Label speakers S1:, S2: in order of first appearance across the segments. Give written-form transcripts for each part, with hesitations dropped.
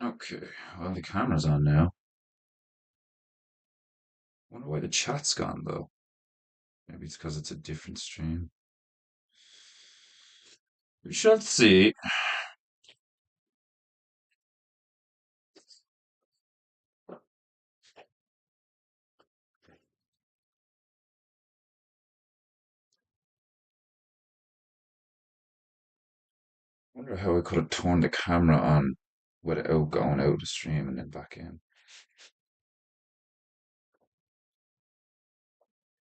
S1: Okay, well, the camera's on now. Wonder why the chat's gone though. Maybe it's because it's a different stream. We shall see. Wonder how I could have turned the camera on without going out of the stream and then back in.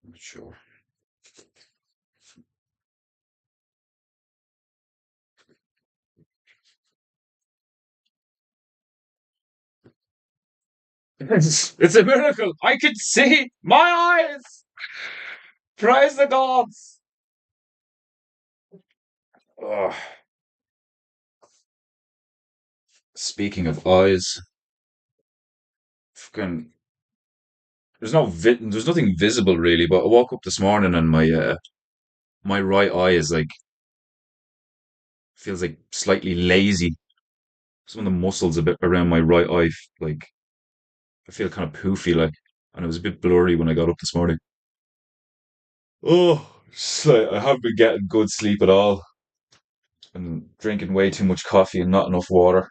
S1: I'm not sure. It's a miracle. I can see my eyes. Praise the gods. Oh, speaking of eyes, fucking, there's nothing visible really. But I woke up this morning and my right eye is like feels like slightly lazy. Some of the muscles a bit around my right eye, like I feel kind of poofy, like, and it was a bit blurry when I got up this morning. Oh, so I haven't been getting good sleep at all, and drinking way too much coffee and not enough water.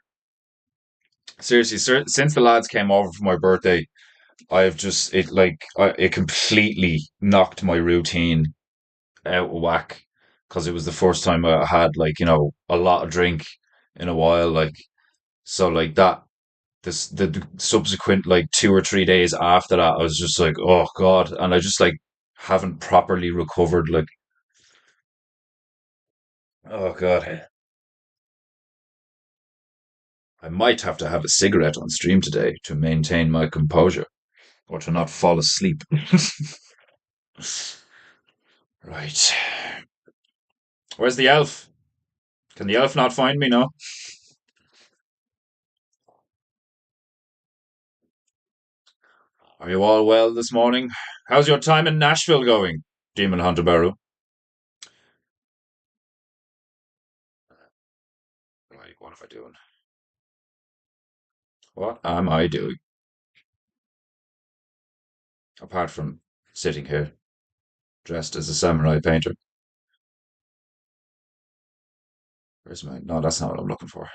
S1: Seriously, sir, since the lads came over for my birthday, I've just it completely knocked my routine out of whack because it was the first time I had like a lot of drink in a while, like so like that. The subsequent like 2 or 3 days after that, I was just like, oh God, and I just like haven't properly recovered. Like, oh God, I might have to have a cigarette on stream today to maintain my composure or to not fall asleep. Right. Where's the elf? Can the elf not find me now? Are you all well this morning? How's your time in Nashville going, Demon Hunter Barrow? Right, what am I doing? What am I doing? Apart from sitting here, dressed as a samurai painter. Where's my... No, that's not what I'm looking for.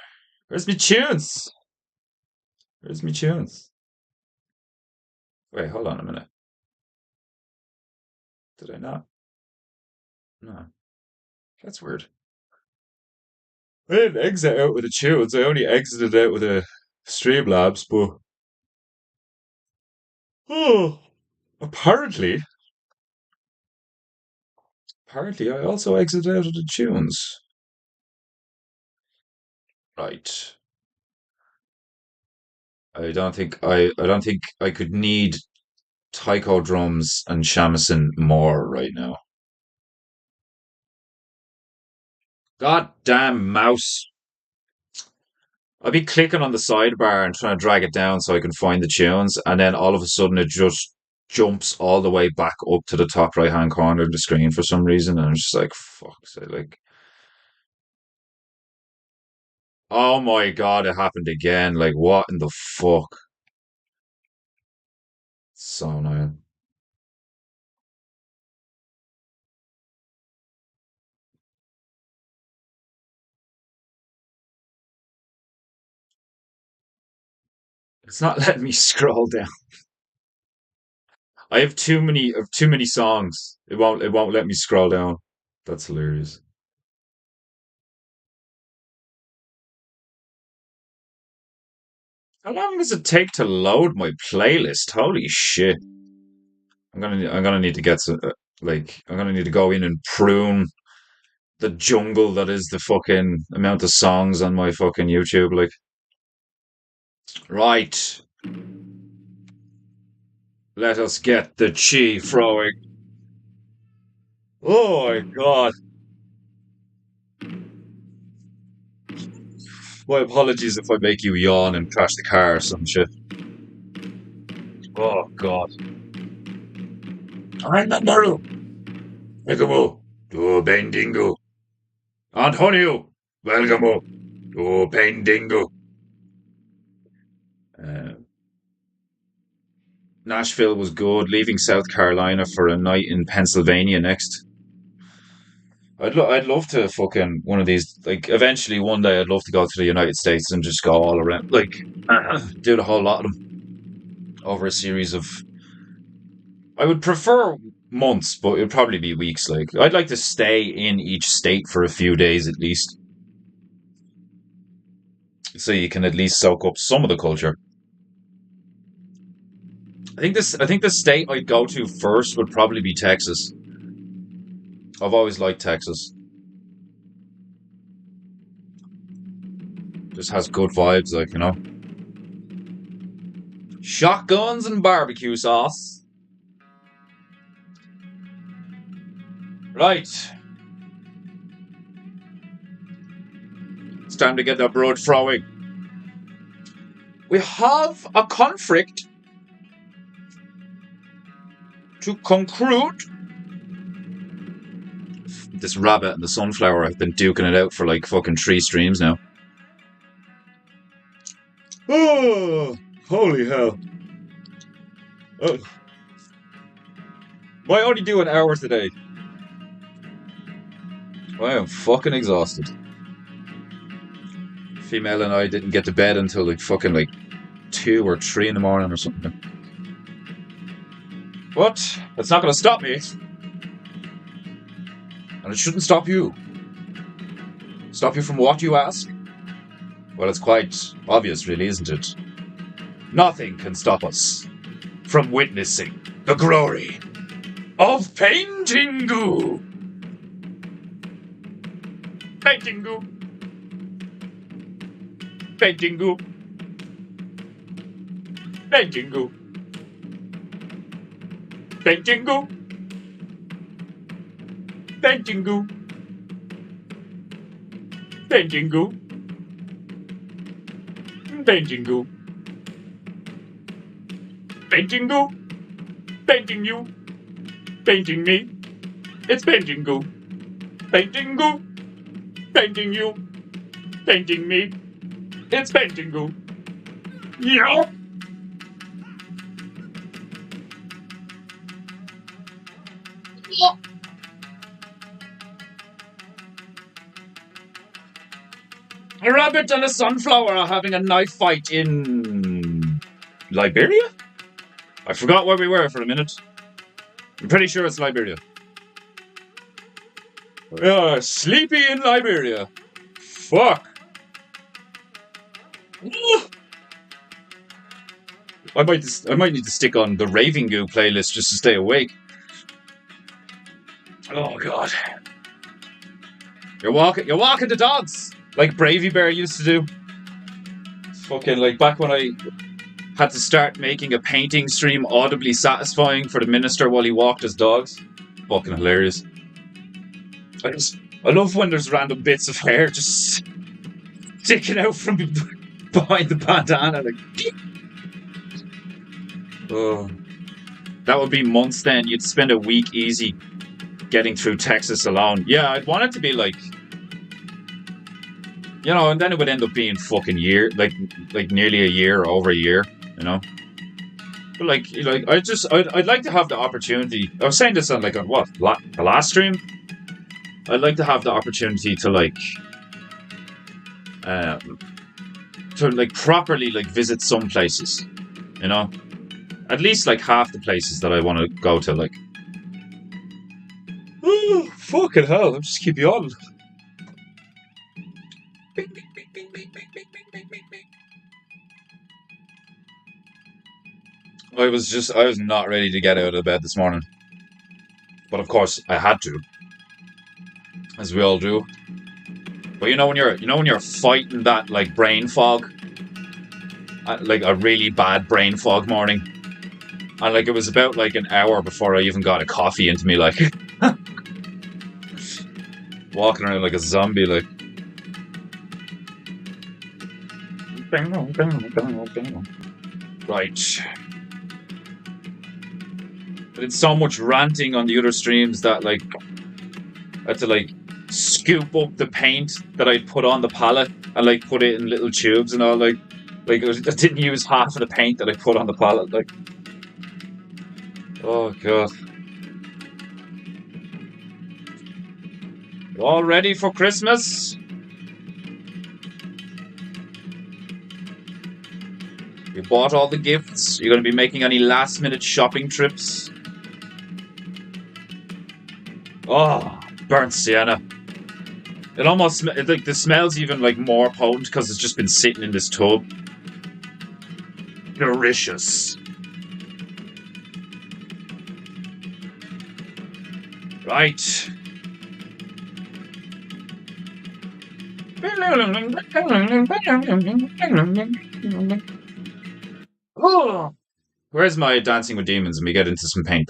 S1: Where's my tunes? Where's my tunes? Wait, hold on a minute. Did I not? No. That's weird. I didn't exit out with the tunes. I only exited out with the Streamlabs, but... Oh, apparently... Apparently I also exited out of the tunes. Right. I don't think I could need taiko drums and shamisen more right now. God damn mouse. I'll be clicking on the sidebar and trying to drag it down so I can find the tunes, and then all of a sudden it just jumps all the way back up to the top right hand corner of the screen for some reason, and I'm just like, fuck. So like, oh my god, it happened again. Like, what in the fuck? So annoying. It's not letting me scroll down. I have too many songs. It won't let me scroll down. That's hilarious. How long does it take to load my playlist? Holy shit. I'm gonna need to get some I'm gonna need to go in and prune the jungle that is the fucking amount of songs on my fucking YouTube. Like, right, let us get the chi throwing. Oh my god. My apologies if I make you yawn and crash the car or some shit. Oh god. Remember, Megamo, to Bendingo. Antonio, welcome to Bendingo. Nashville was good. Leaving South Carolina for a night in Pennsylvania next. I'd love to fucking one of these. Like eventually one day, I'd love to go to the United States and just go all around. Like do the whole lot of them over a series of. I would prefer months, but it'd probably be weeks. Like I'd like to stay in each state for a few days at least, so you can at least soak up some of the culture. I think the state I'd go to first would probably be Texas. I've always liked Texas. Just has good vibes, like, you know. Shotguns and barbecue sauce. Right. It's time to get that broad throwing. We have a conflict to conclude. This rabbit and the sunflower, I've been duking it out for like fucking 3 streams now. Oh, holy hell. Oh. Why only do an hour today? I am fucking exhausted. Female and I didn't get to bed until like fucking like 2 or 3 in the morning or something. But that's not going to stop me. And it shouldn't stop you. Stop you from what, you ask? Well, it's quite obvious, really, isn't it? Nothing can stop us from witnessing the glory of PEINTEINGU. PEINTEINGU. PEINTEINGU. PEINTEINGU. PEINTEINGU. PEINTEINGU. PEINTEINGU. PEINTEINGU. PEINTEINGU. Painting you. Painting me. It's PEINTEINGU. PEINTEINGU. Painting you. Painting me. It's PEINTEINGU. Yeah. A rabbit and a sunflower are having a knife fight in Liberia? I forgot where we were for a minute. I'm pretty sure it's Liberia. We are sleepy in Liberia. Fuck. I might need to stick on the Raving Goo playlist just to stay awake. Oh god. You're walking the dogs like Bravey Bear used to do. Fucking like back when I had to start making a painting stream audibly satisfying for the minister while he walked his dogs. Fucking hilarious. I love when there's random bits of hair just sticking out from behind the bandana. Like, oh, that would be months then. You'd spend a week easy getting through Texas alone. Yeah, I'd want it to be like, you know, and then it would end up being fucking like nearly a year or over a year, you know. But like I'd like to have the opportunity. I was saying this on the last stream. I'd like to have the opportunity to properly visit some places, you know, at least like half the places that I want to go to. Like, oh fucking hell! I'll just keep you on. I was not ready to get out of bed this morning, but of course I had to. As we all do. But you know when you're fighting that like brain fog, like a really bad brain fog morning, and like it was about like an hour before I even got a coffee into me, like walking around like a zombie, like. Right. I did so much ranting on the other streams that like I had to like scoop up the paint that I'd put on the palette and like put it in little tubes and all, like I didn't use half of the paint that I put on the palette, like. Oh god. All ready for Christmas? You bought all the gifts? You're gonna be making any last minute shopping trips? Oh, burnt sienna. It almost like the smell's even like more potent because it's just been sitting in this tub. Delicious. Right. Oh, where's my Dancing with Demons? And we get into some paint.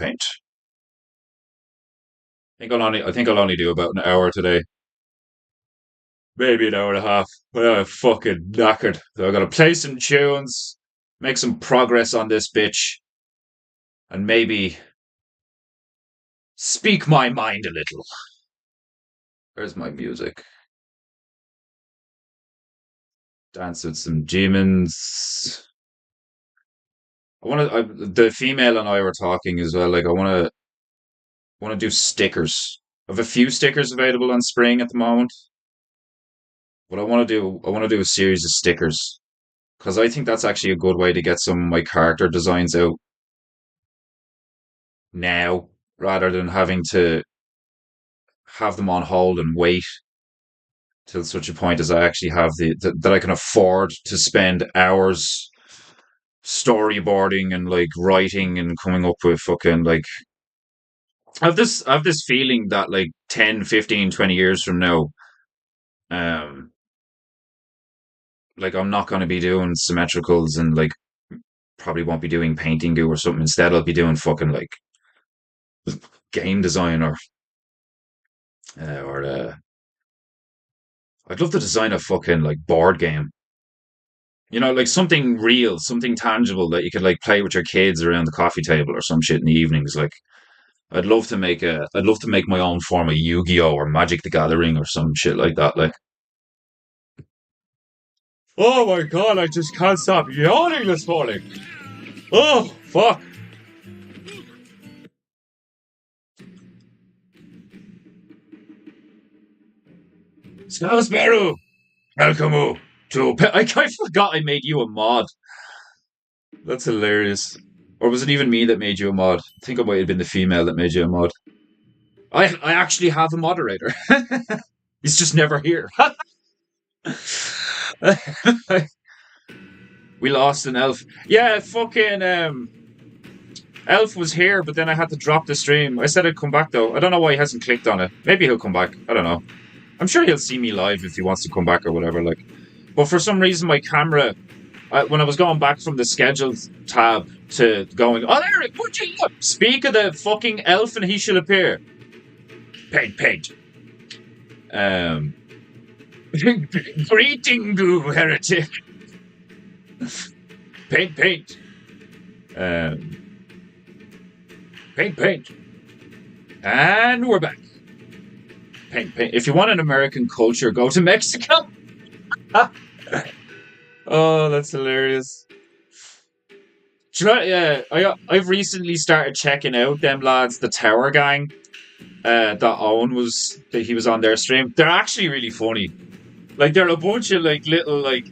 S1: I think I'll only do about an hour today. Maybe an hour and a half. Well, I'm fucking knackered. So I gotta play some tunes, make some progress on this bitch, and maybe speak my mind a little. Where's my music? Dance with some demons. The female and I were talking as well. Like, I want to do stickers. I have a few stickers available on Spring at the moment. What I want to do a series of stickers because I think that's actually a good way to get some of my character designs out now rather than having to have them on hold and wait till such a point as I actually have that I can afford to spend hours storyboarding and like writing and coming up with fucking like I have this feeling that like 10, 15, 20 years from now, um like I'm not going to be doing symmetricals and like probably won't be doing PEINTEINGU or something. Instead, I'll be doing fucking like game design or I'd love to design a fucking like board game. You know, like something real, something tangible that you could like play with your kids around the coffee table or some shit in the evenings. Like I'd love to make my own form of Yu-Gi-Oh or Magic the Gathering or some shit like that. Like, oh my god, I just can't stop yawning this morning. Oh fuck. Sparrow, welcome to. I forgot I made you a mod. That's hilarious. Or was it even me that made you a mod? I think it might have been the female that made you a mod. I actually have a moderator. He's just never here. We lost an elf. Yeah, fucking elf was here, but then I had to drop the stream. I said I'd come back though. I don't know why he hasn't clicked on it. Maybe he'll come back. I don't know. I'm sure he'll see me live if he wants to come back or whatever. Like, but for some reason, my camera, when I was going back from the scheduled tab to going, oh, Eric, would you look? Speak of the fucking elf and he shall appear. Paint. Um, PEINTEINGU, heretic. Paint. Um, paint. And we're back. Paint. If you want an American culture, go to Mexico. Oh, that's hilarious. Do you know, yeah, I've recently started checking out them lads, the Tower Gang. That he was on their stream. They're actually really funny. Like they're a bunch of like little like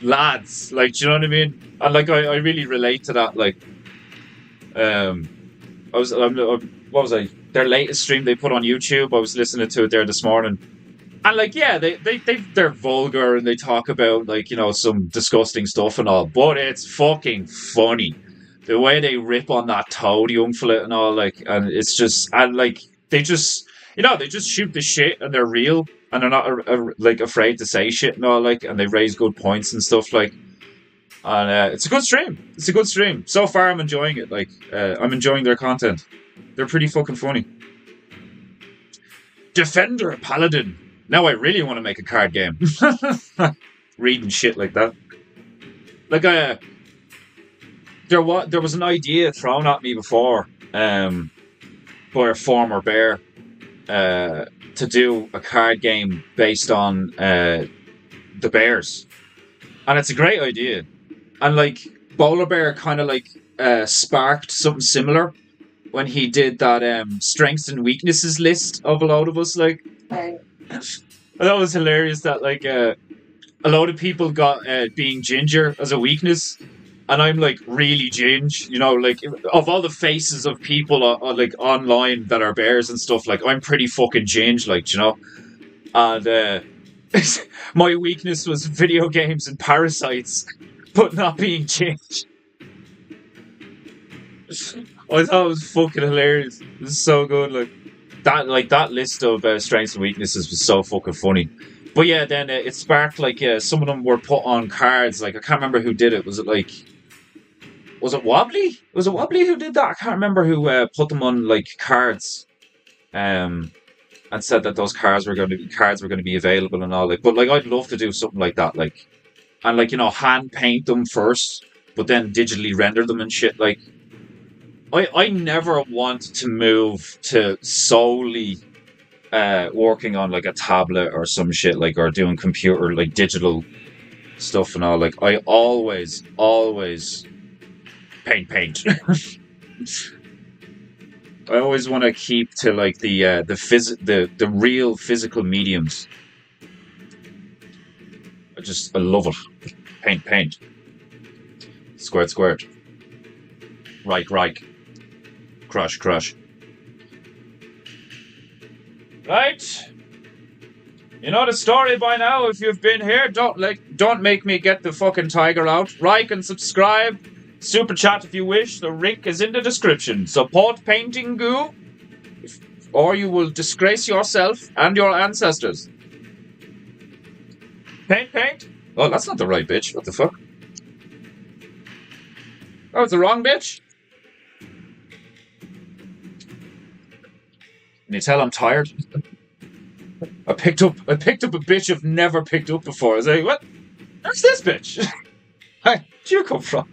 S1: lads. Like, do you know what I mean? And like I really relate to that. Like, um, what was I? Their latest stream they put on YouTube. I was listening to it there this morning. And like, yeah, they're vulgar and they talk about like, you know, some disgusting stuff and all, but it's fucking funny. The way they rip on that Toad young fella and all, like, and it's just, and like, they just, you know, they just shoot the shit and they're real and they're not like afraid to say shit and all, like, and they raise good points and stuff, like, and it's a good stream. It's a good stream. So far, I'm enjoying it. Like, I'm enjoying their content. They're pretty fucking funny. Defender Paladin. Now I really want to make a card game. Reading shit like that. Like there was an idea thrown at me before, by a former bear, to do a card game based on the bears, and it's a great idea. And like Bowler Bear kind of like sparked something similar. when he did that strengths and weaknesses list of a lot of us. Like, that was hilarious. That like a lot of people got being ginger as a weakness, and I'm like really ginge. You know, like of all the faces of people like online that are bears and stuff, like I'm pretty fucking ginge. Like, you know, and my weakness was video games and parasites, but not being ginge. I thought it was fucking hilarious. It was so good. Like that list of strengths and weaknesses was so fucking funny. But yeah, then it sparked like some of them were put on cards. Like I can't remember who did it. Was it Wobbly? Was it Wobbly who did that? I can't remember who put them on like cards. Um, and said that those cards were going to be available and all. Like, but like I'd love to do something like that. Like, and like, you know, hand paint them first, but then digitally render them and shit. Like, I never want to move to solely working on like a tablet or some shit, like, or doing computer like digital stuff and all. Like I always paint. I always want to keep to like the real physical mediums. I love it. Paint. Squared. Right. Crush. Right. You know the story by now. If you've been here, don't make me get the fucking tiger out. Like and subscribe. Super chat if you wish. The link is in the description. Support PEINTEINGU, or you will disgrace yourself and your ancestors. Paint. Oh, that's not the right bitch. What the fuck? Oh, it's the wrong bitch. Can you tell I'm tired? I picked up a bitch I've never picked up before. I was like, what? Where's this bitch? Where'd you come from?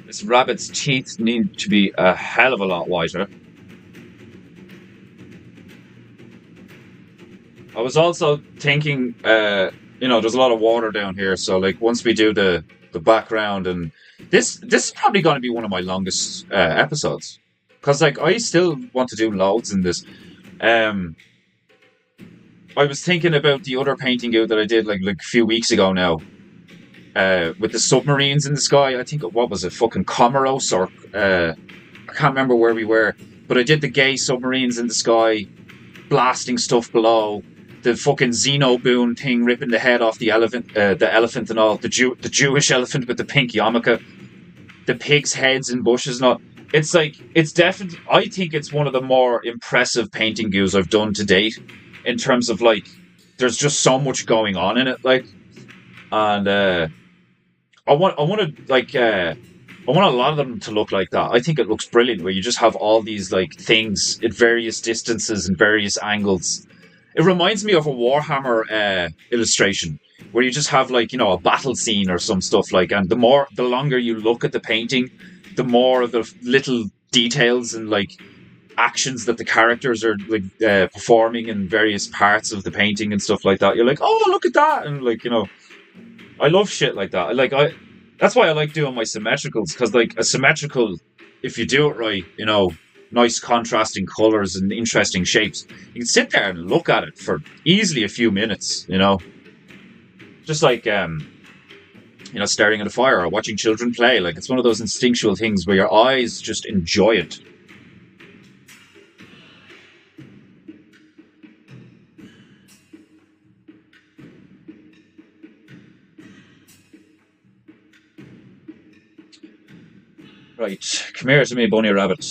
S1: This rabbit's teeth need to be a hell of a lot whiter. I was also thinking, there's a lot of water down here, so like once we do the background, and this is probably going to be one of my longest episodes, because like I still want to do loads in this. I was thinking about the other painting out that I did like a few weeks ago now, with the submarines in the sky. I think what was it, fucking Comoros, or I can't remember where we were, but I did the gay submarines in the sky, blasting stuff below. The fucking Xenoboon thing ripping the head off the elephant and all. The Jewish elephant with the pink yarmulke. The pigs' heads in bushes and all. It's like, it's definitely, I think it's one of the more impressive painting goos I've done to date, in terms of like, there's just so much going on in it, like, and I want a lot of them to look like that. I think it looks brilliant, where you just have all these like things at various distances and various angles. It reminds me of a Warhammer illustration, where you just have like, a battle scene or some stuff like, and the longer you look at the painting, the more of the little details and like actions that the characters are like performing in various parts of the painting and stuff like that. You're like, oh, look at that, and like, I love shit like that. That's why I like doing my symmetricals, because like a symmetrical, if you do it right, nice contrasting colors and interesting shapes, you can sit there and look at it for easily a few minutes, just like staring at a fire or watching children play. Like, it's one of those instinctual things where your eyes just enjoy it. Right, come here to me, bunny rabbit.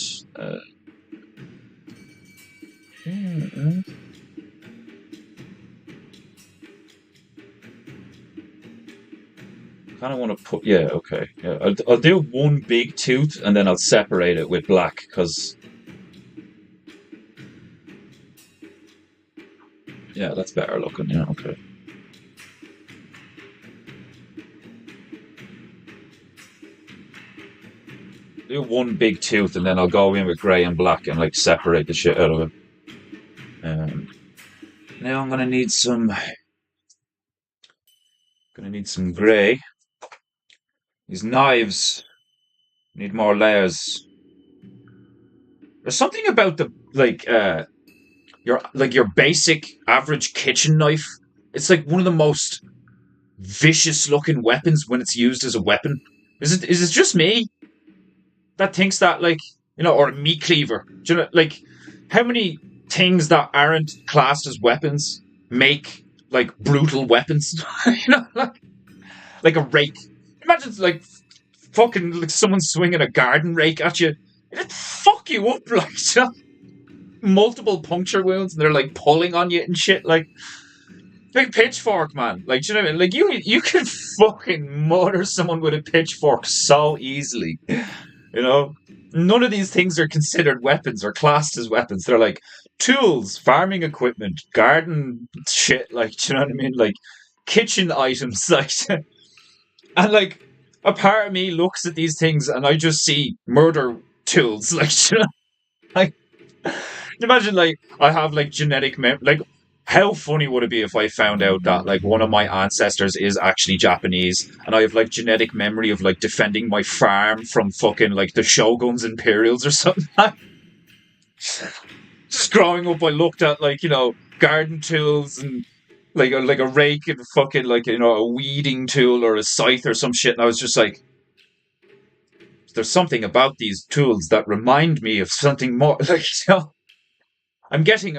S1: Kind of want to put, yeah, okay. Yeah, I'll do one big tooth and then I'll separate it with black, because yeah, that's better looking. Yeah, okay. Do one big tooth and then I'll go in with grey and black and like separate the shit out of it. Now I'm gonna need some grey. These knives need more layers. There's something about the your basic average kitchen knife. It's like one of the most vicious looking weapons when it's used as a weapon. Is it just me that thinks that, like, or a meat cleaver? Do you know, like, how many things that aren't classed as weapons make like brutal weapons? Like a rake. Imagine like fucking like someone swinging a garden rake at you. It'd fuck you up, like, multiple puncture wounds, and they're like pulling on you and shit. Like big pitchfork, man. Like, do you know what I mean? Like you can fucking murder someone with a pitchfork so easily. You know, none of these things are considered weapons or classed as weapons. They're like tools, farming equipment, garden shit. Like, do you know what I mean? Like kitchen items. Like, and like a part of me looks at these things and I just see murder tools. Like, you know, like imagine like I have like genetic like. How funny would it be if I found out that like one of my ancestors is actually Japanese and I have like genetic memory of like defending my farm from fucking like the Shogun's Imperials or something? Just growing up, I looked at like, garden tools and like a rake and fucking like, a weeding tool or a scythe or some shit, and I was just like, there's something about these tools that remind me of something more. Like, I'm getting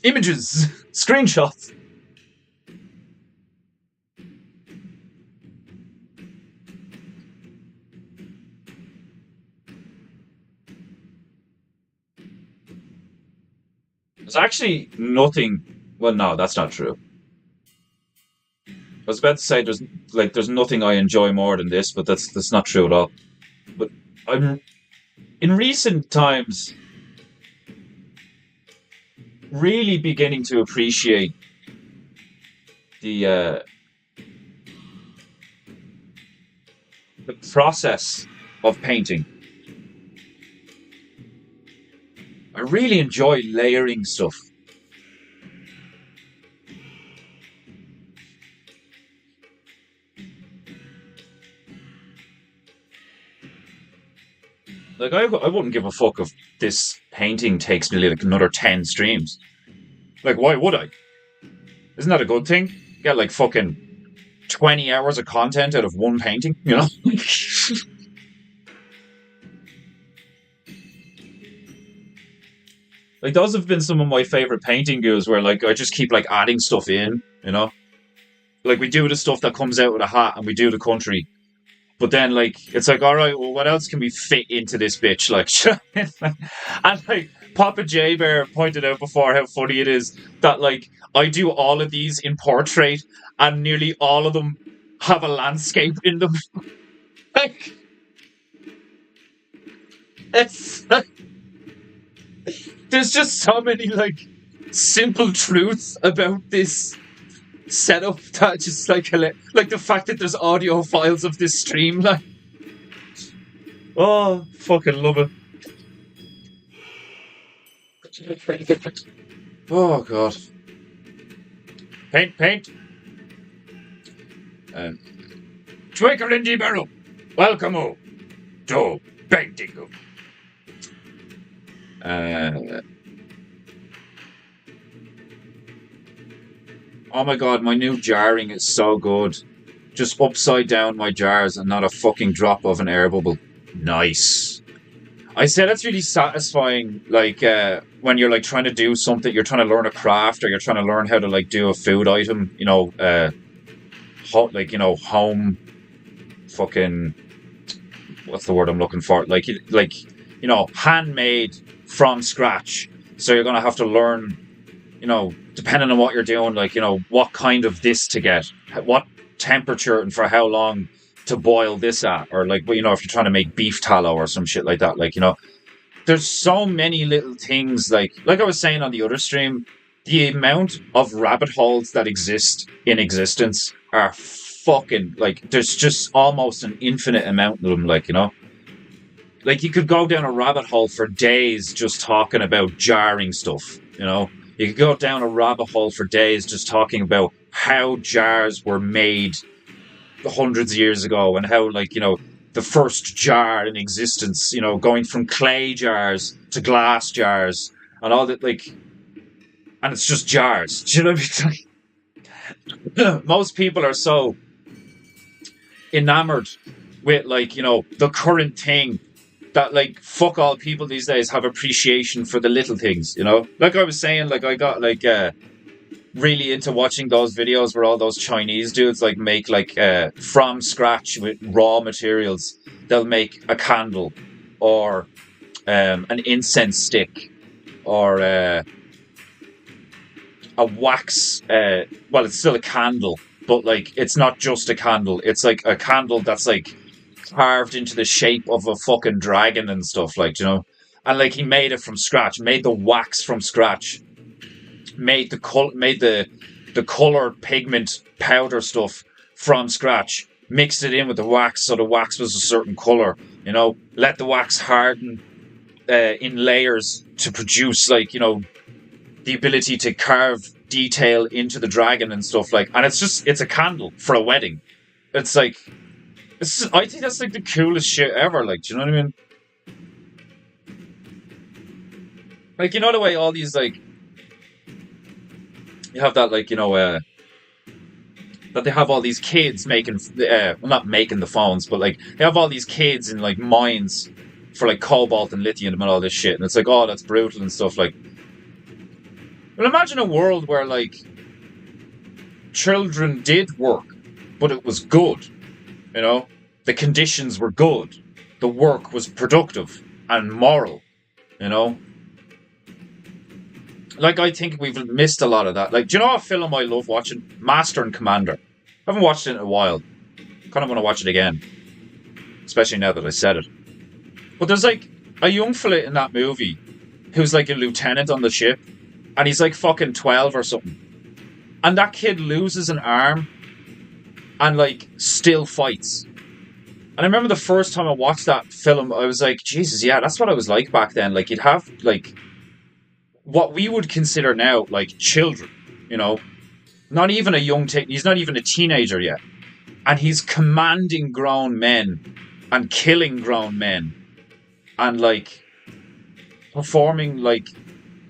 S1: images, screenshots. There's actually nothing. Well, no, that's not true. I was about to say there's nothing I enjoy more than this, but that's not true at all. But I'm in recent times really beginning to appreciate the the process of painting. I really enjoy layering stuff. Like I wouldn't give a fuck if this painting takes me like another 10 streams. Like, why would I? Isn't that a good thing? Get like fucking 20 hours of content out of one painting, you know? Like those have been some of my favorite painting goos where like I just keep like adding stuff in, you know? Like we do the stuff that comes out of the hat and we do the country. But then like it's like, all right, well what else can we fit into this bitch? Like and like Papa J Bear pointed out before how funny it is that like I do all of these in portrait and nearly all of them have a landscape in them. Like it's like, there's just so many like simple truths about this setup that just like the fact that there's audio files of this stream, like, oh fucking love it. Oh god. Paint. Um, Twinkle in the barrel. Welcome to painting. Oh my god, my new jarring is so good. Just upside down my jars and not a fucking drop of an air bubble. Nice. I say that's really satisfying, like, when you're, like, trying to do something, you're trying to learn a craft, or you're trying to learn how to, like, do a food item, home fucking, what's the word I'm looking for? Handmade from scratch. So you're gonna have to learn, depending on what you're doing, like, what kind of this to get, what temperature and for how long to boil this at, or like, if you're trying to make beef tallow or some shit like that, like, there's so many little things, like I was saying on the other stream, the amount of rabbit holes that exist in existence are fucking, like, there's just almost an infinite amount of them, like, like you could go down a rabbit hole for days just talking about jarring stuff, you could go down a rabbit hole for days just talking about how jars were made, hundreds of years ago, and how, like, the first jar in existence, going from clay jars to glass jars and all that, like, and it's just jars. Do you know what I mean? Most people are so enamored with, like, the current thing that, like, fuck all, people these days have appreciation for the little things, Like I was saying, like, I got, like, really into watching those videos where all those Chinese dudes, like, make, like, from scratch with raw materials. They'll make a candle, or an incense stick, or a wax. Well, it's still a candle, but, like, it's not just a candle. It's like a candle that's, like, carved into the shape of a fucking dragon and stuff, like, And, like, he made it from scratch, made the wax from scratch, made the color pigment powder stuff from scratch, mixed it in with the wax so the wax was a certain color, let the wax harden in layers to produce, like, the ability to carve detail into the dragon and stuff, like. And it's a candle for a wedding. It's like, I think that's, like, the coolest shit ever, like, do you know what I mean? Like, the way all these, like, you have that, like, that they have all these kids making, well, not making the phones, but, like, they have all these kids in, like, mines for, like, cobalt and lithium and all this shit, and it's like, oh, that's brutal and stuff, like. Well, imagine a world where, like, children did work, but it was good, the conditions were good, the work was productive and moral, Like, I think we've missed a lot of that. Like, do you know a film I love watching? Master and Commander. I haven't watched it in a while. Kind of want to watch it again. Especially now that I said it. But there's, like, a young fella in that movie who's, like, a lieutenant on the ship. And he's, like, fucking 12 or something. And that kid loses an arm and, like, still fights. And I remember the first time I watched that film, I was like, Jesus, yeah, that's what I was like back then. Like, you'd have, like, what we would consider now, like, children, not even a young he's not even a teenager yet, and he's commanding grown men and killing grown men and, like, performing, like,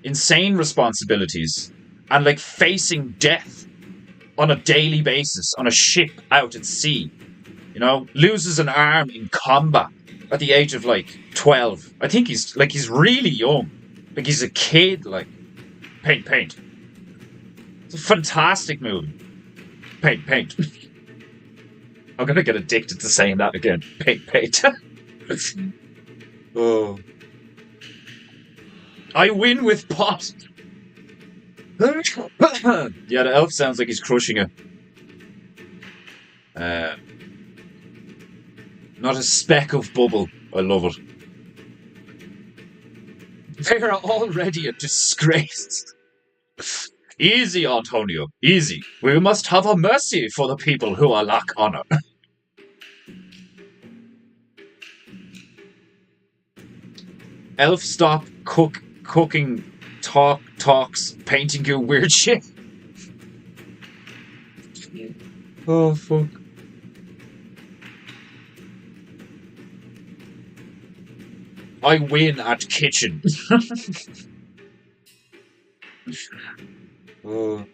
S1: insane responsibilities and, like, facing death on a daily basis on a ship out at sea, loses an arm in combat at the age of, like, 12. I think he's really young. Like, he's a kid, like. Paint. It's a fantastic movie. Paint. I'm gonna get addicted to saying that again. Paint. Oh. I win with pot. Yeah, the elf sounds like he's crushing it. Not a speck of bubble. I love it. They are already a disgrace. Easy, Antonio, easy. We must have a mercy for the people who are lack honor. Elf, stop cooking talks, PEINTEINGU weird shit. Oh, fuck. I win at kitchen. Oh.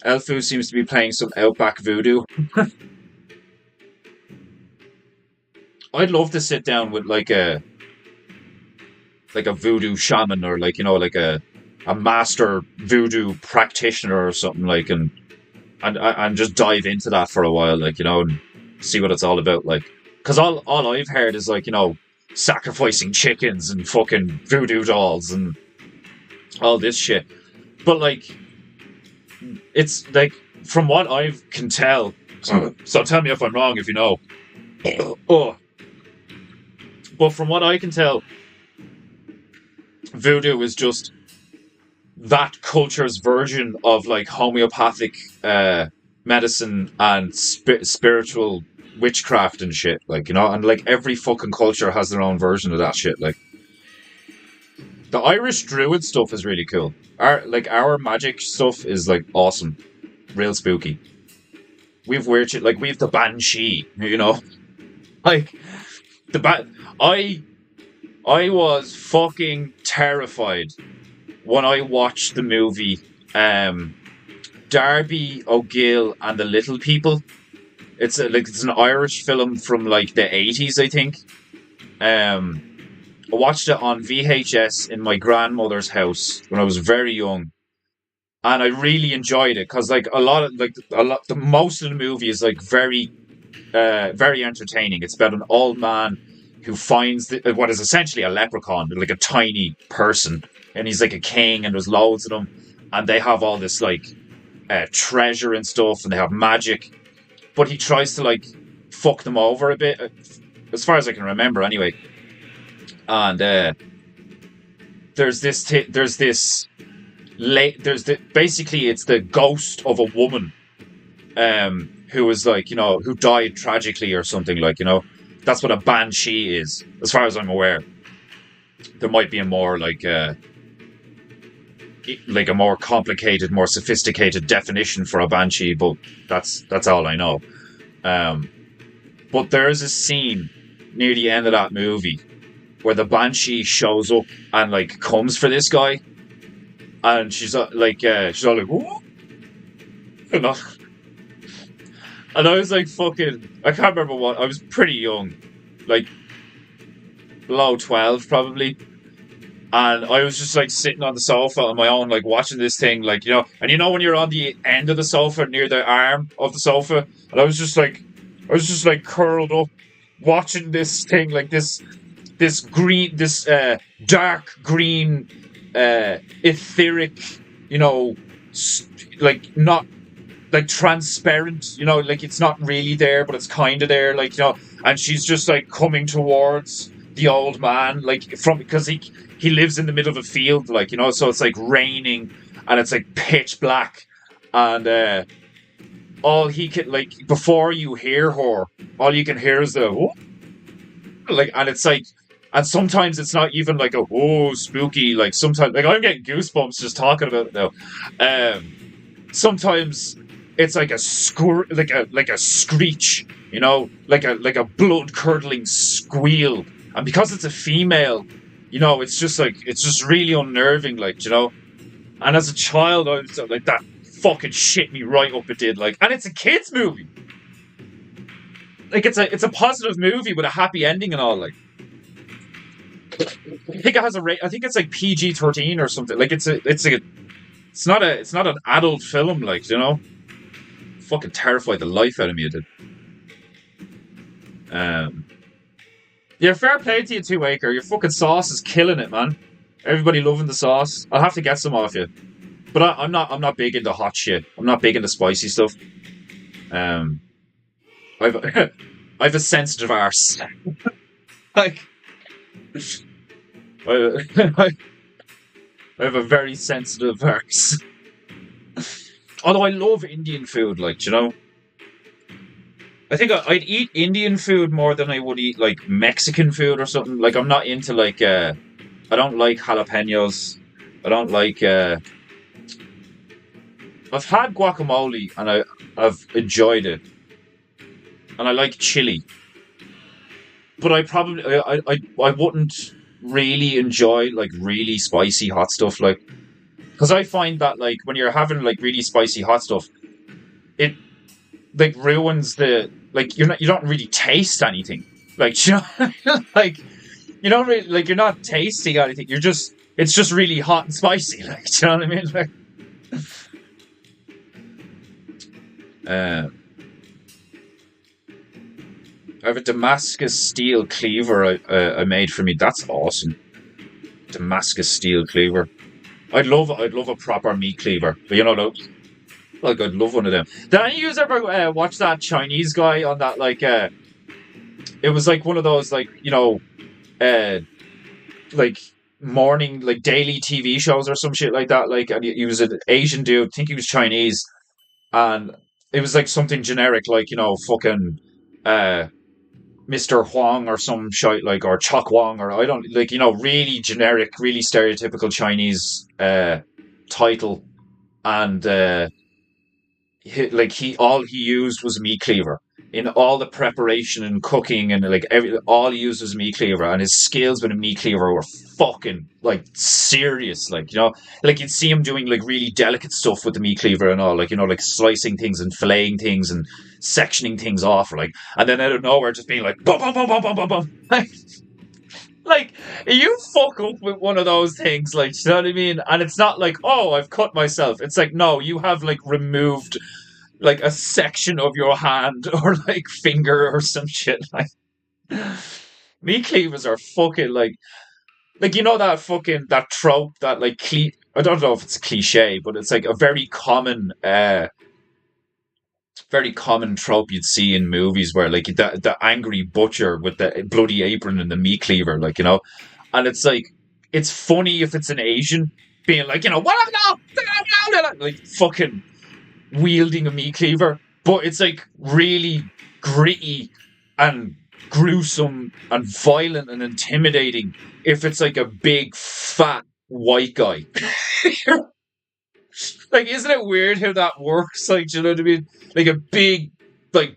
S1: Elfu seems to be playing some Outback Voodoo. I'd love to sit down with, like, a voodoo shaman, or, like, like a master voodoo practitioner or something, like, and just dive into that for a while, like, and see what it's all about, like. Because all I've heard is, like, sacrificing chickens and fucking voodoo dolls and all this shit. But, like, it's, like, from what I can tell, so tell me if I'm wrong if you know. Oh. But from what I can tell, voodoo is just that culture's version of, like, homeopathic medicine and spiritual witchcraft and shit, like, and, like, every fucking culture has their own version of that shit. Like, the Irish druid stuff is really cool. Our magic stuff is, like, awesome. real spooky. We've weird shit like we've the banshee, like the bat. I I was fucking terrified when I watched the movie um, Darby O'Gill and the Little People. It's an Irish film from like the 80s, I think. Um, I watched it on VHS in my grandmother's house when I was very young, and I really enjoyed it because like the most of the movie is like very entertaining. It's about an old man who finds what is essentially a leprechaun, like a tiny person, and he's like a king, and there's loads of them, and they have all this like treasure and stuff, and they have magic, but he tries to like fuck them over a bit, as far as I can remember, anyway. And there's this late there's the basically it's the ghost of a woman who was like, who died tragically or something, like, that's what a banshee is, as far as I'm aware. There might be a more like a more complicated, more sophisticated definition for a banshee, but that's all I know. Um, but there is a scene near the end of that movie where the banshee shows up and like comes for this guy, and she's all like, "Whoa!" And I was like, fucking, I can't remember what, I was pretty young, like below 12 probably. And I was just like sitting on the sofa on my own, like watching this thing, like, and when you're on the end of the sofa near the arm of the sofa, and I was just like curled up watching this thing, like this green, this dark green, etheric, like not like transparent, like it's not really there, but it's kind of there, like, and she's just like coming towards the old man, like because he lives in the middle of a field, like, so it's like raining and it's like pitch black, and all he can, like, before you hear her, all you can hear is the whoa, like, and it's like, and sometimes it's not even like a whoa spooky, like sometimes, like, I'm getting goosebumps just talking about it now. Sometimes it's like like a screech, like a blood curdling squeal, and because it's a female, it's just really unnerving, like, And as a child, I was like, that fucking shit me right up. It did, like, and it's a kids movie. Like, it's a positive movie with a happy ending and all. Like, I think it has a rate. I think it's like PG-13 or something. Like, it's not an adult film. Like, fucking terrified the life out of me. It did. Yeah, fair play to you, Two Acre. Your fucking sauce is killing it, man. Everybody loving the sauce. I'll have to get some off you. But I'm not big into hot shit. I'm not big into spicy stuff. Um, I've I've a sensitive arse. Like, I, I have a very sensitive arse. Although I love Indian food, like, I think I'd eat Indian food more than I would eat like Mexican food or something. Like, I'm not into like I don't like jalapenos. I don't like I've had guacamole and I've enjoyed it, and I like chili. But I wouldn't really enjoy like really spicy hot stuff, like, because I find that like when you're having like really spicy hot stuff, it like ruins the, like, you don't really taste anything, like, like, you don't really, like, you're not tasting anything, it's just really hot and spicy, like, do you know what I mean, like, uh, I have a Damascus steel cleaver I made for me. That's awesome. Damascus steel cleaver. I'd love a proper meat cleaver, but like, I'd love one of them. Did any of you ever watch that Chinese guy on that, like, it was like one of those, like, uh, like morning, like daily TV shows or some shit like that. Like, and he was an Asian dude. I think he was Chinese, and it was like something generic, like, fucking uh, Mr. Huang or some shit, like, or Chok Wang, or I don't, like, really generic, really stereotypical Chinese title, and all he used was a meat cleaver in all the preparation and cooking, and like all he used was a meat cleaver, and his skills with a meat cleaver were fucking like serious, like like you'd see him doing like really delicate stuff with the meat cleaver and all, like like slicing things and filleting things and sectioning things off, like, and then out of nowhere just being like bum bum bum bum bum bum bum. Like, you fuck up with one of those things, like, you know what I mean? And it's not like, oh, I've cut myself. It's like, no, you have like removed like a section of your hand or like finger or some shit. Like, meat cleavers are fucking like that fucking that trope that like I don't know if it's a cliche, but it's like a very common trope you'd see in movies where like the angry butcher with the bloody apron and the meat cleaver, like, and it's like, it's funny if it's an Asian being like, what like fucking wielding a meat cleaver, but it's like really gritty and gruesome and violent and intimidating if it's like a big fat white guy. Like, isn't it weird how that works? Like, do you know what I mean? Like a big, like,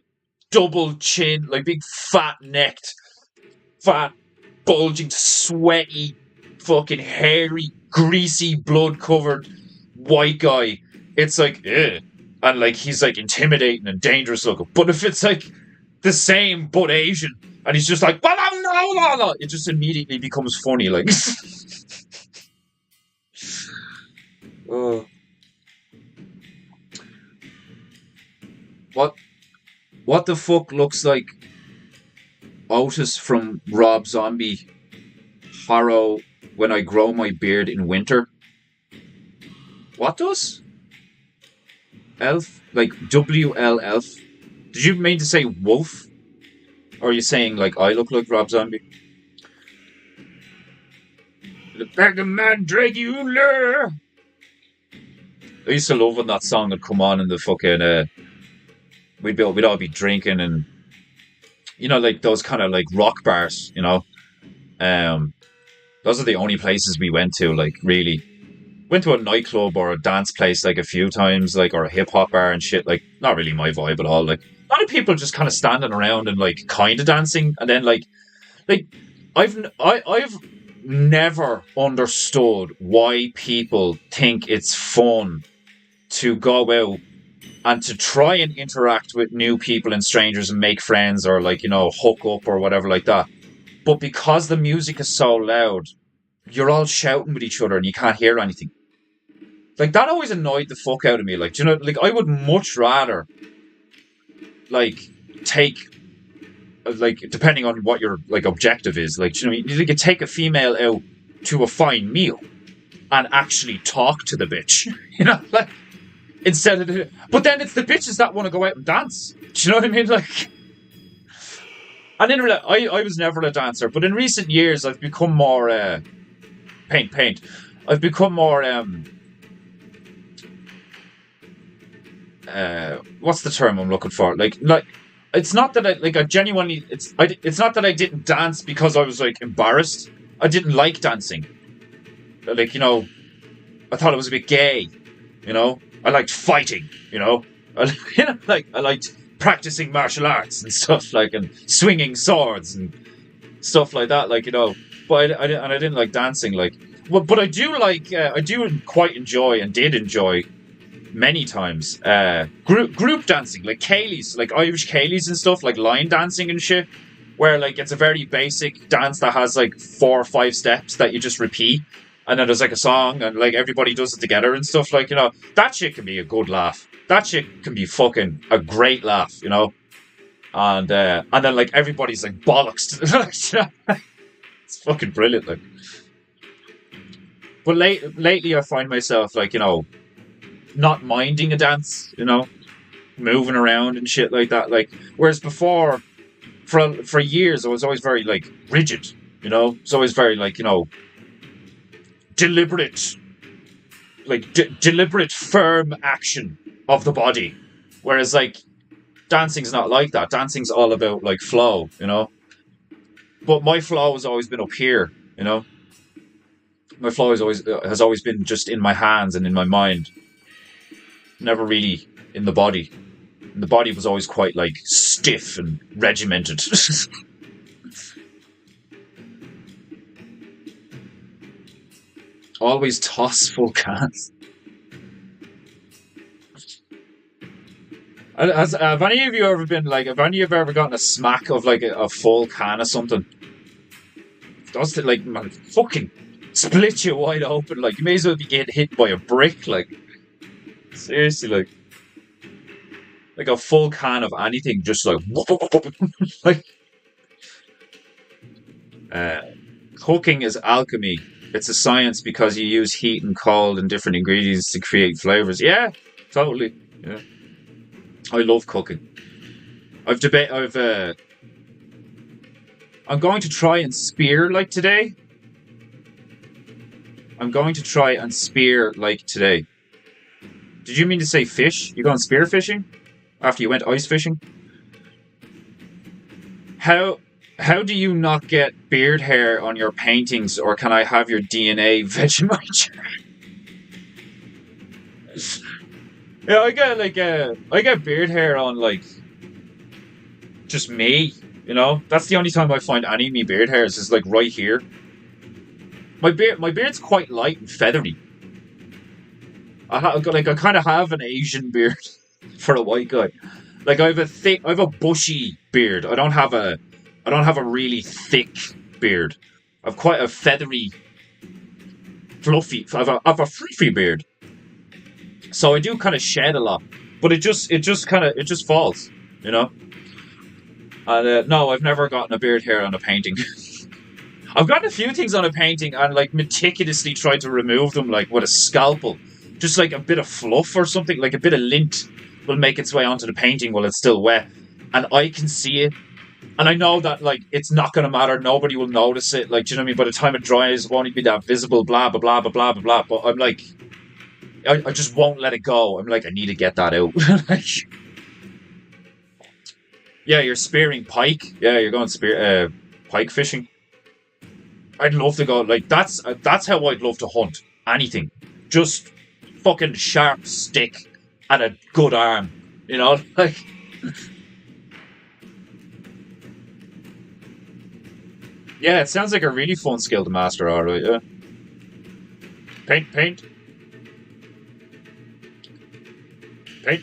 S1: double chin, like big fat necked, fat, bulging, sweaty, fucking hairy, greasy, blood covered white guy. It's like, ugh. And like, he's like intimidating and dangerous looking. But if it's like the same but Asian, and he's just like, it just immediately becomes funny. Like, uh, what the fuck looks like Otis from Rob Zombie Harrow when I grow my beard in winter? What does? Elf? Like WL Elf? Did you mean to say wolf? Or are you saying like I look like Rob Zombie? The Beggarman Dracula! I used to love when that song would come on in the fucking we'd all be drinking, and like those kind of like rock bars, those are the only places we went to, like, really. Went to a nightclub or a dance place like a few times, like, or a hip hop bar and shit, like, not really my vibe at all. Like, a lot of people just kind of standing around and like kind of dancing, and then like I've never understood why people think it's fun to go out and to try and interact with new people and strangers and make friends, or like, hook up or whatever like that. But because the music is so loud, you're all shouting with each other and you can't hear anything. Like, that always annoyed the fuck out of me. Like, like, I would much rather, like, take, like, depending on what your, like, objective is, like, you could take a female out to a fine meal and actually talk to the bitch, like, instead of but then it's the bitches that want to go out and dance. Do you know what I mean? Like, and I was never a dancer, but in recent years I've become more paint. I've become more what's the term I'm looking for? Like it's not that I genuinely it's not that I didn't dance because I was like embarrassed. I didn't like dancing. Like, I thought it was a bit gay, I liked fighting, I liked practicing martial arts and stuff, like, and swinging swords and stuff like that, like, But I didn't like dancing, like. But I do like, I do quite enjoy and did enjoy many times group dancing, like Céilís, like Irish Céilís and stuff, like line dancing and shit, where like it's a very basic dance that has like 4 or 5 steps that you just repeat. And then there's like a song and like everybody does it together and stuff, like, that shit can be a good laugh. That shit can be fucking a great laugh, And then like everybody's like bollocks to it's fucking brilliant, like. But lately I find myself like, not minding a dance, moving around and shit like that. Like, whereas before, for years I was always very like rigid, It's always very like, deliberate, like deliberate, firm action of the body. Whereas like dancing's not like that. Dancing's all about like flow, But my flow has always been up here, My flow has always been just in my hands and in my mind. Never really in the body. And the body was always quite like stiff and regimented. Always toss full cans. Have any of you ever been like? Have any of you ever gotten a smack of like a full can of something? Does it like man, fucking split you wide open? Like you may as well be getting hit by a brick. Like seriously, like a full can of anything, just like like. Uh, Cooking is alchemy. It's a science because you use heat and cold and different ingredients to create flavors. Yeah, totally. Yeah, I love cooking. I'm going to try and spear like today. I'm going to try and spear like today. Did you mean to say fish? You going spear fishing after you went ice fishing? How do you not get beard hair on your paintings, or can I have your DNA Vegemite? Yeah, I get beard hair on like just me, you know. That's the only time I find any of me beard hairs is like right here. My beard's quite light and feathery. I kind of have an Asian beard for a white guy. Like I have a bushy beard. I don't have a really thick beard. I've quite a feathery, fluffy. I've a fluffy beard. So I do kind of shed a lot, but it just falls, you know. And no, I've never gotten a beard hair on a painting. I've gotten a few things on a painting and like meticulously tried to remove them, like with a scalpel. Just like a bit of fluff or something, like a bit of lint will make its way onto the painting while it's still wet, and I can see it. And I know that, like, it's not going to matter. Nobody will notice it. Like, do you know what I mean? By the time it dries, it won't be that visible, blah, blah, blah, blah, blah, blah, blah. But I'm like, I just won't let it go. I'm like, I need to get that out. Like, yeah, you're spearing pike. Yeah, you're going pike fishing. I'd love to go, like, that's how I'd love to hunt. Anything. Just fucking sharp stick and a good arm. You know? Like... Yeah, it sounds like a really fun skill to master, alright, yeah. Paint.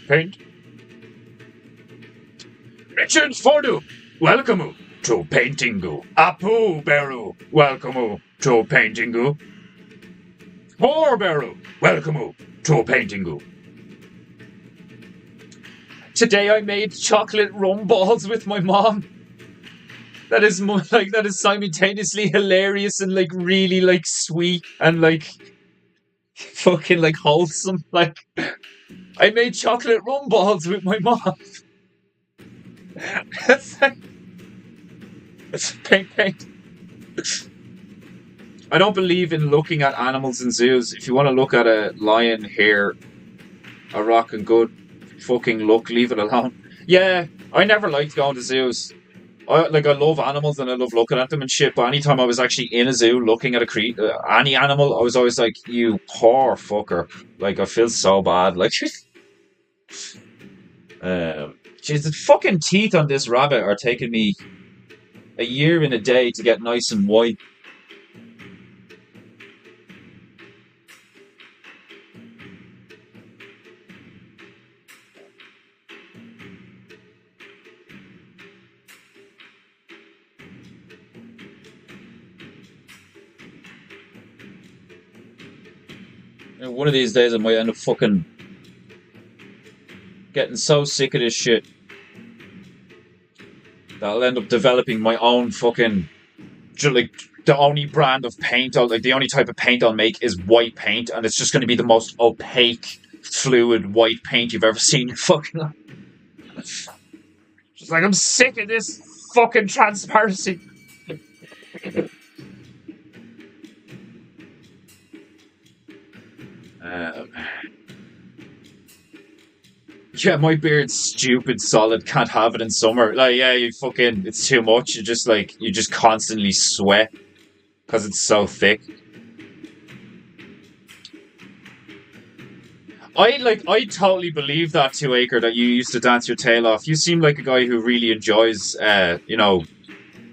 S1: Paint. Richard Fordu, welcome to Paintingu. Apu Beru, welcome to Paintingu. Poor Beru, welcome to Paintingu. Today I made chocolate rum balls with my mom. That is that is simultaneously hilarious and like really like sweet and like fucking like wholesome. Like I made chocolate rum balls with my mom. It's like it's paint. I don't believe in looking at animals in zoos. If you want to look at a lion here, a rock and good fucking look, leave it alone. Yeah, I never liked going to zoos. I love animals and I love looking at them and shit, but anytime I was actually in a zoo looking at any animal, I was always like, you poor fucker. Like, I feel so bad. Like, jeez, the fucking teeth on this rabbit are taking me a year and a day to get nice and white. And one of these days I might end up fucking getting so sick of this shit that I'll end up developing my own fucking, like, the only brand of paint, like the only type of paint I'll make is white paint, and it's just going to be the most opaque, fluid white paint you've ever seen in your fucking life. Just like, I'm sick of this fucking transparency. Yeah, my beard's stupid solid, can't have it in summer. Like, yeah, it's too much. You just constantly sweat because it's so thick. I totally believe that too, Acre, that you used to dance your tail off. You seem like a guy who really enjoys, what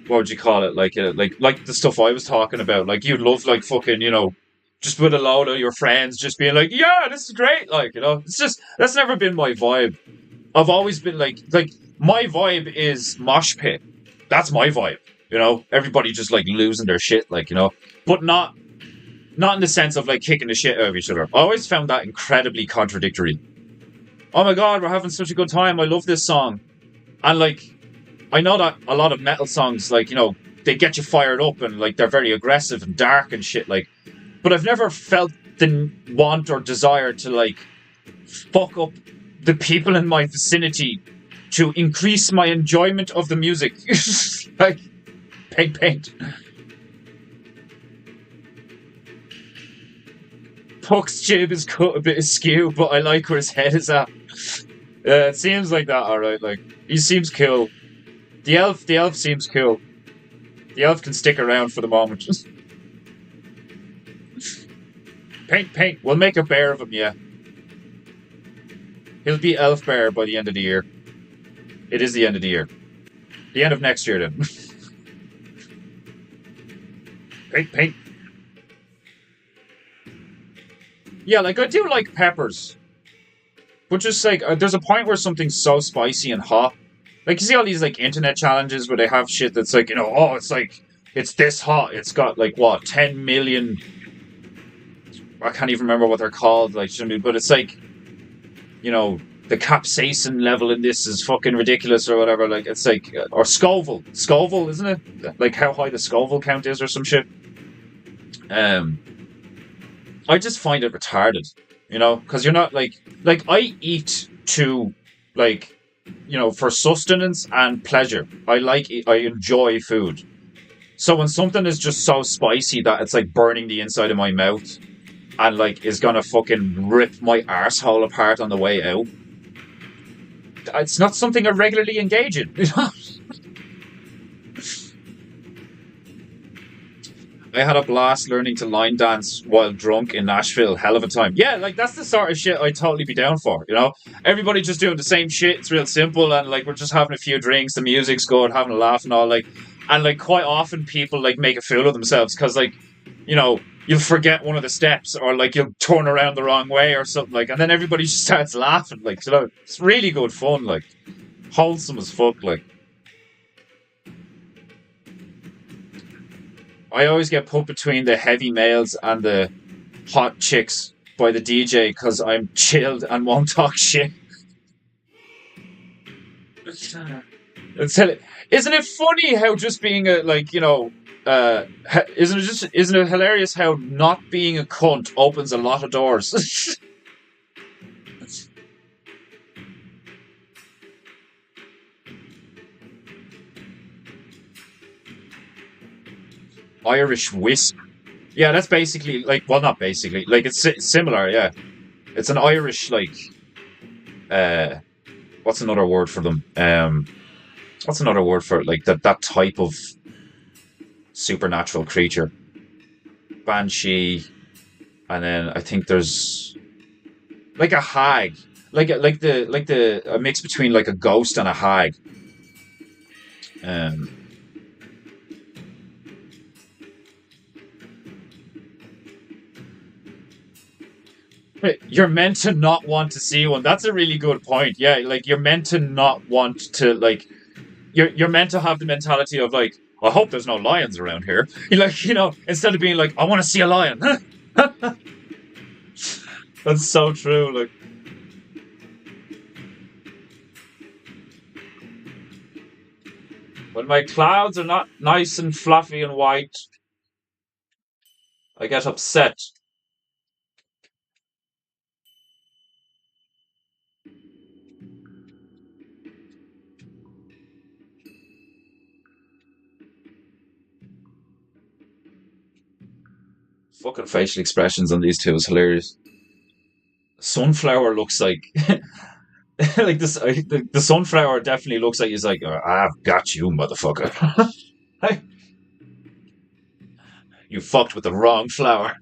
S1: would you call it? Like the stuff I was talking about. Like you'd love like fucking, just with a load of your friends, just being like, yeah, this is great. Like, it's just that's never been my vibe. I've always been like my vibe is mosh pit. That's my vibe. Everybody just like losing their shit, like but not in the sense of like kicking the shit out of each other. I always found that incredibly contradictory. Oh my god, we're having such a good time. I love this song, and like I know that a lot of metal songs, like they get you fired up and like they're very aggressive and dark and shit. Like, but I've never felt the want or desire to like fuck up the people in my vicinity to increase my enjoyment of the music. Like, paint. Puck's jib is cut a bit askew, but I like where his head is at. It seems like that, alright. Like, he seems cool. The elf seems cool. The elf can stick around for the moment. Paint. We'll make a bear of him, yeah. He'll be elf bear by the end of the year. It is the end of the year. The end of next year, then. Paint. Yeah, like, I do like peppers. But just, like, there's a point where something's so spicy and hot. Like, you see all these, like, internet challenges where they have shit that's like, it's like, it's this hot. It's got, like, what, 10 million... I can't even remember what they're called, like, but it's like, the capsaicin level in this is fucking ridiculous or whatever. Like, it's like, or Scoville. Scoville, isn't it? Like, how high the Scoville count is or some shit. I just find it retarded, because you're not like I eat to like, for sustenance and pleasure. I enjoy food. So when something is just so spicy that it's like burning the inside of my mouth and like is gonna fucking rip my arsehole apart on the way out, it's not something I regularly engage in. I had a blast learning to line dance while drunk in Nashville. Hell of a time. Yeah, like that's the sort of shit I'd totally be down for, Everybody just doing the same shit. It's real simple and like we're just having a few drinks, the music's good, having a laugh and all like and like quite often people like make a fool of themselves because like, you'll forget one of the steps or like you'll turn around the wrong way or something like and then everybody just starts laughing. Like, it's really good fun, like wholesome as fuck, like. I always get put between the heavy males and the hot chicks by the DJ because I'm chilled and won't talk shit. Isn't it funny how just being a isn't it hilarious how not being a cunt opens a lot of doors? Irish wisp. Yeah, that's basically like, well, not basically, like it's similar. Yeah, it's an Irish like, uh, what's another word for them? What's another word for like that type of supernatural creature? Banshee, and then I think there's like a hag, like the a mix between like a ghost and a hag. Um, You're meant to not want to see one. That's a really good point. Yeah, like you're meant to not want to like you're meant to have the mentality of like, I hope there's no lions around here. You like, instead of being like, I want to see a lion. That's so true. Like, when my clouds are not nice and fluffy and white, I get upset. Fucking facial expressions on these two is hilarious. Sunflower looks like like this. The sunflower definitely looks like he's like, I've got you, motherfucker. You fucked with the wrong flower.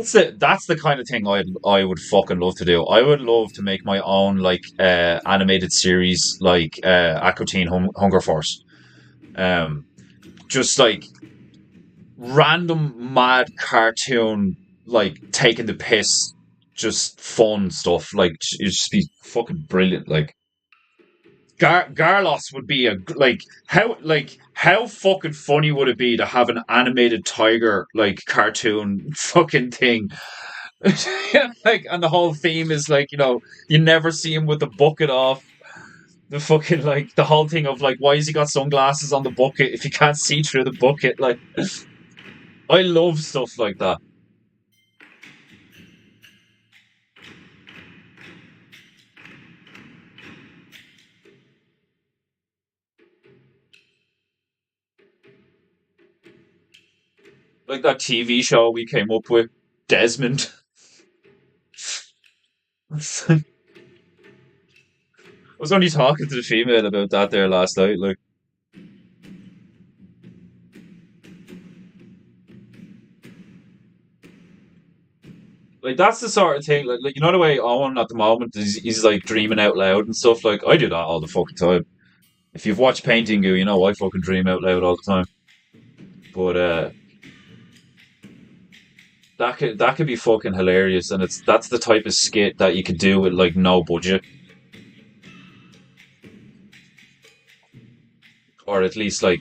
S1: That's the kind of thing I would fucking love to do. I would love to make my own like animated series like Aqua Teen Hunger Force. Um, just like random mad cartoon, like taking the piss, just fun stuff. Like it'd just be fucking brilliant. Like Garlos would be a how fucking funny would it be to have an animated tiger like cartoon fucking thing. Like, and the whole theme is like, you never see him with the bucket off. The fucking like the whole thing of like, why has he got sunglasses on the bucket if you can't see through the bucket? Like, I love stuff like that. Like that TV show we came up with, Desmond. I was only talking to the female about that there last night. Like that's the sort of thing. Like you know the way Owen at the moment he's like dreaming out loud and stuff. Like I do that all the fucking time. If you've watched Paintingu, you know I fucking dream out loud all the time. But that could be fucking hilarious, and that's the type of skit that you could do with like no budget, or at least like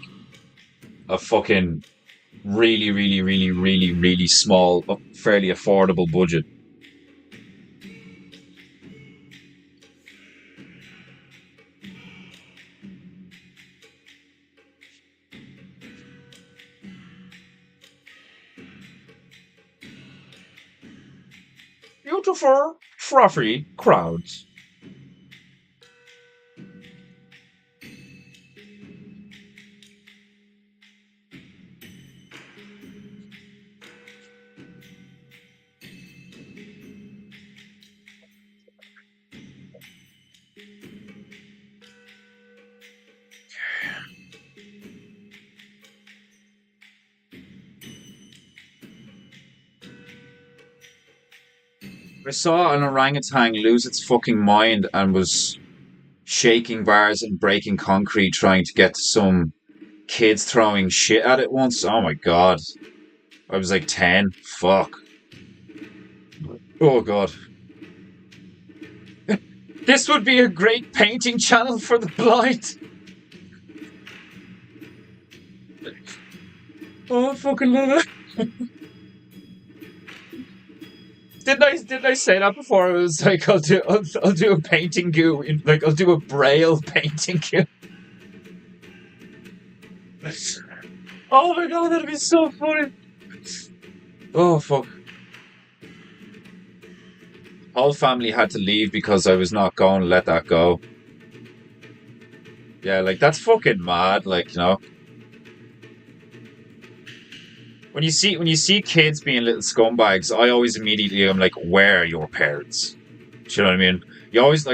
S1: a fucking really, really, really, really, really small, but fairly affordable budget. Beautiful, fluffy crowds. I saw an orangutan lose its fucking mind and was shaking bars and breaking concrete trying to get to some kids throwing shit at it once. Oh my god. I was like 10. Fuck. Oh god. This would be a great painting channel for the blind. Oh, I fucking love it. Didn't I say that before? I was like, I'll do a painting goo, like I'll do a braille painting goo. Oh my god, that'd be so funny. Oh fuck. Whole family had to leave because I was not going to let that go. Yeah, like that's fucking mad. Like when you see kids being little scumbags, I always immediately am like, where are your parents? Do you know what I mean? I always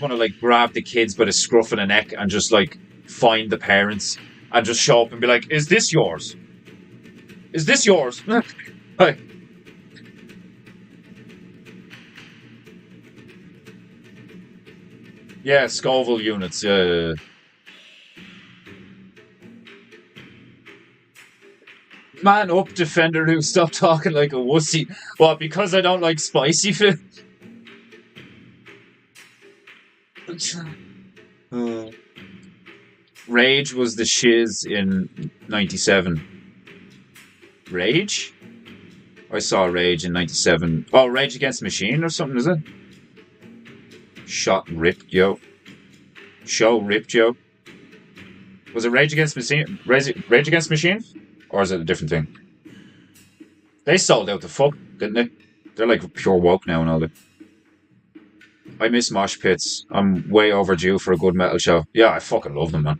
S1: want to like grab the kids by the scruff of the neck and just like find the parents and just show up and be like, is this yours? Is this yours? Like, yeah, Scoville units. Yeah, yeah, yeah. Man up, Defender who stop talking like a wussy. What, because I don't like spicy food? Uh, Rage was the shiz in 97. Rage? I saw Rage in 97. Oh, Rage Against the Machine or something, is it? Shot ripped, yo. Show ripped, yo. Was it Rage Against the Machine? Rage Against the Machine? Or is it a different thing? They sold out the fuck, didn't they? They're like pure woke now and all that. I miss mosh pits. I'm way overdue for a good metal show. Yeah, I fucking love them, man.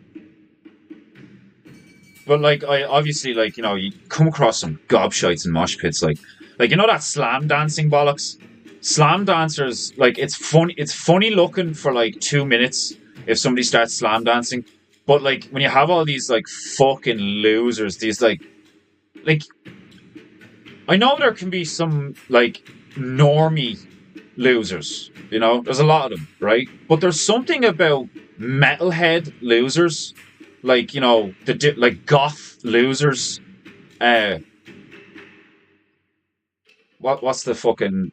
S1: But like, I obviously like you come across some gobshites in mosh pits, like that slam dancing bollocks. Slam dancers, like it's funny. It's funny looking for like 2 minutes if somebody starts slam dancing, but like when you have all these like fucking losers, these like I know there can be some like normie losers. You know, there's a lot of them, right? But there's something about metalhead losers, like like goth losers. Uh, what's the fucking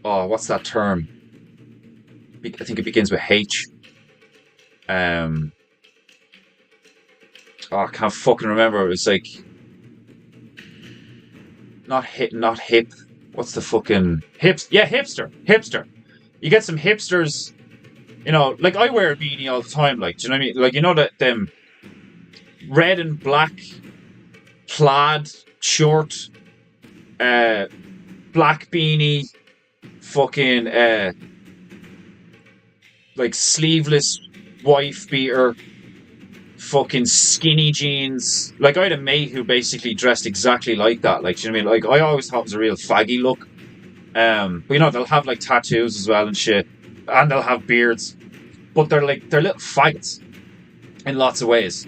S1: what's that term? I think it begins with H. Um, I can't fucking remember. It was like not hip. What's the fucking hips? Yeah, hipster. You get some hipsters. Like I wear a beanie all the time. Like, do you know what I mean? Like, that them red and black plaid shirt, uh, black beanie, fucking like sleeveless wife beater, fucking skinny jeans. Like I had a mate who basically dressed exactly like that. Like, do you know what I mean? Like I always thought it was a real faggy look. But they'll have like tattoos as well and shit, and they'll have beards. But they're little faggots in lots of ways,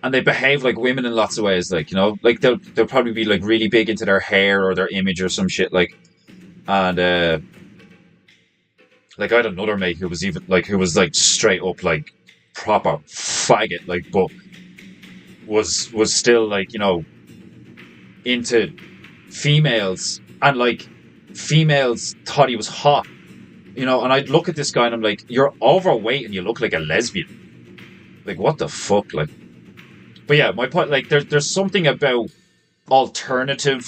S1: and they behave like women in lots of ways. Like like they'll probably be like really big into their hair or their image or some shit. Like, and like I had another mate who was like straight up like proper faggot, like, but was still like into females, and like females thought he was hot. And I'd look at this guy and I'm like, you're overweight and you look like a lesbian. Like, what the fuck? Like, but yeah, my point, like, there's something about alternative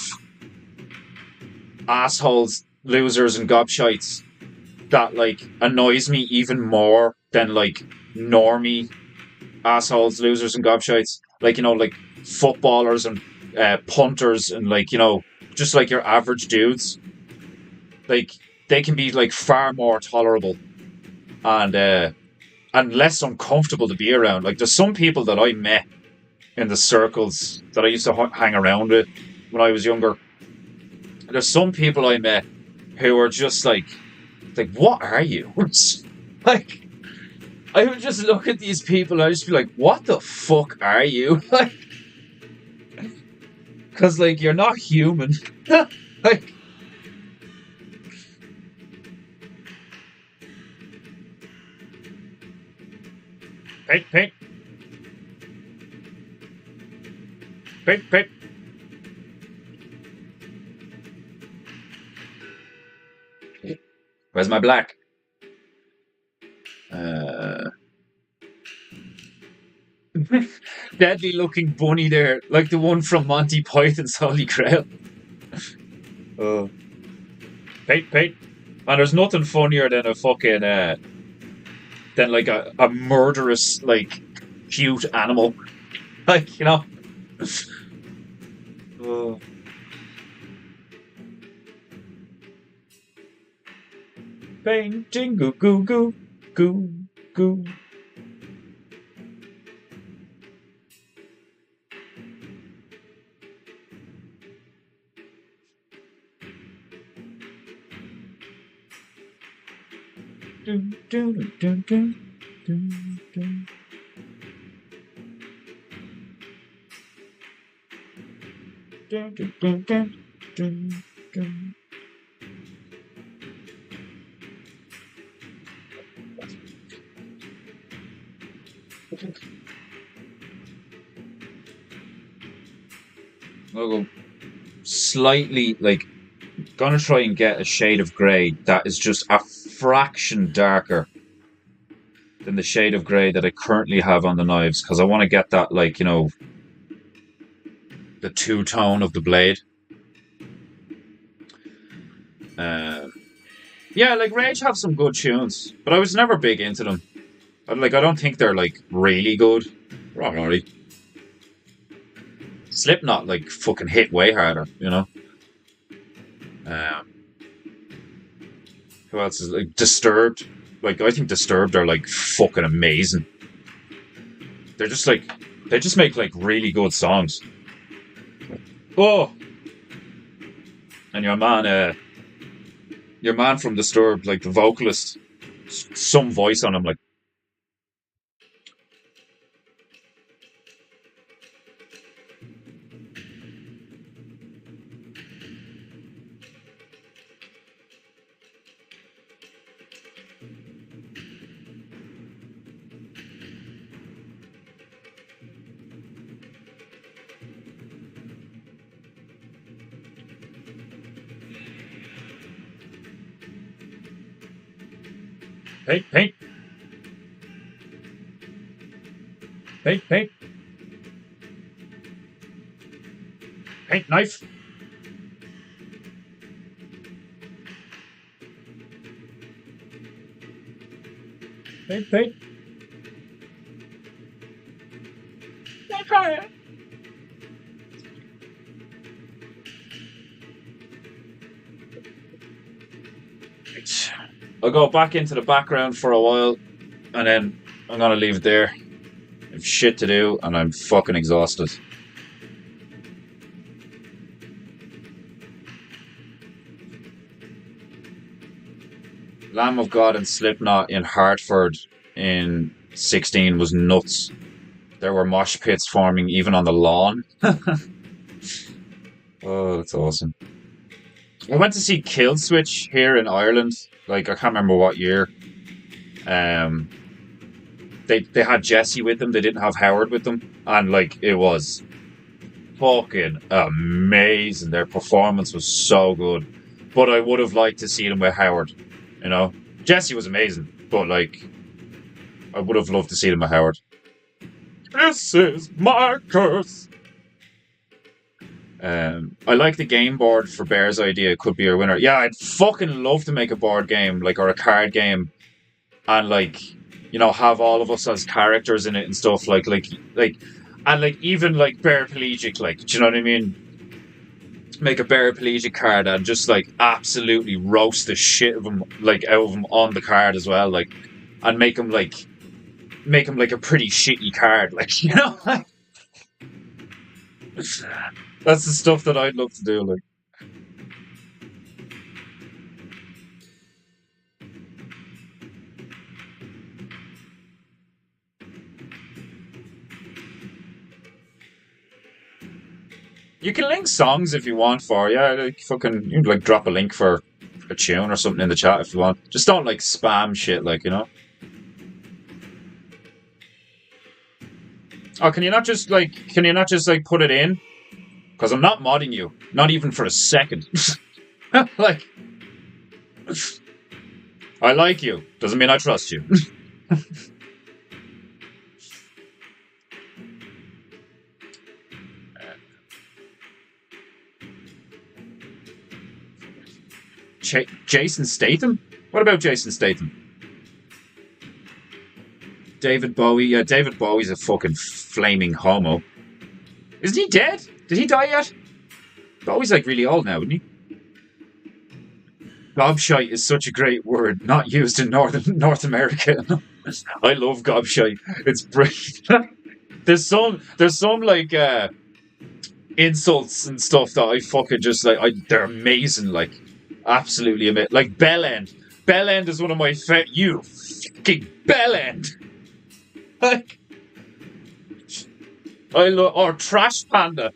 S1: assholes, losers, and gobshites that, like, annoys me even more than, like, normie assholes, losers, and gobshites. Like, like, footballers and punters and, like, just, like, your average dudes. Like, they can be, like, far more tolerable and less uncomfortable to be around. Like, there's some people that I met in the circles that I used to hang around with when I was younger. There's some people I met who are just like, what are you? Like, I would just look at these people and I'd just be like, what the fuck are you? Like, because, like, you're not human. Like, paint. Where's my black? Deadly looking bunny there, like the one from Monty Python's Holy Grail. Oh, paint. And there's nothing funnier than a fucking than like a murderous, like, cute animal. Like, Oh. Painting goo. Dun. Dun. I'll go slightly, like, gonna try and get a shade of grey that is just a fraction darker than the shade of grey that I currently have on the knives, because I want to get that, like, the two-tone of the blade. Yeah, like, Rage have some good tunes, but I was never big into them. I don't think they're, like, really good. They're alright. Slipknot, like, fucking hit way harder, Who else is, like, Disturbed? Like, I think Disturbed are, like, fucking amazing. They're just, like, they just make, like, really good songs. Oh! And your man from Disturbed, like, the vocalist, some voice on him, like, Paint, paint, paint, paint, paint, knife, paint, paint. I'll go back into the background for a while, and then I'm gonna leave it there. I have shit to do, and I'm fucking exhausted. Lamb of God and Slipknot in Hartford in 16 was nuts. There were mosh pits forming even on the lawn. Oh, that's awesome. I went to see Killswitch here in Ireland. Like, I can't remember what year. Um, they had Jesse with them. They didn't have Howard with them, and like it was fucking amazing. Their performance was so good. But I would have liked to see them with Howard. You know, Jesse was amazing, but like I would have loved to see them with Howard. This is my curse. I like the game board for Bear's idea. Could be our winner. Yeah, I'd fucking love to make a board game, like, or a card game, and like, you know, have all of us as characters in it and stuff. And like even like Bear Pelagic, like, do you know what I mean? Make a Bear Pelagic card and just like absolutely roast the shit of him, like out of him on the card as well, like, and make him like a pretty shitty card, like, you know, like. That's the stuff that I'd love to do, like. You can link songs if you want for, yeah, like fucking, you can like drop a link for a tune or something in the chat if you want. Just don't like spam shit, like, you know. Oh, can you not just like put it in? Because I'm not modding you, not even for a second. Like, I like you, doesn't mean I trust you. Jason Statham? What about Jason Statham? David Bowie? Yeah, David Bowie's a fucking flaming homo. Isn't he dead? Did he die yet? Bowie's like really old now, isn't he? Gobshite is such a great word, not used in North America. I love gobshite. It's brilliant. there's some like insults and stuff that I fucking just like. They're amazing. Like, absolutely amazing. Like bellend. Bellend is one of my favorite. You fucking bellend. Like, I love, or trash panda.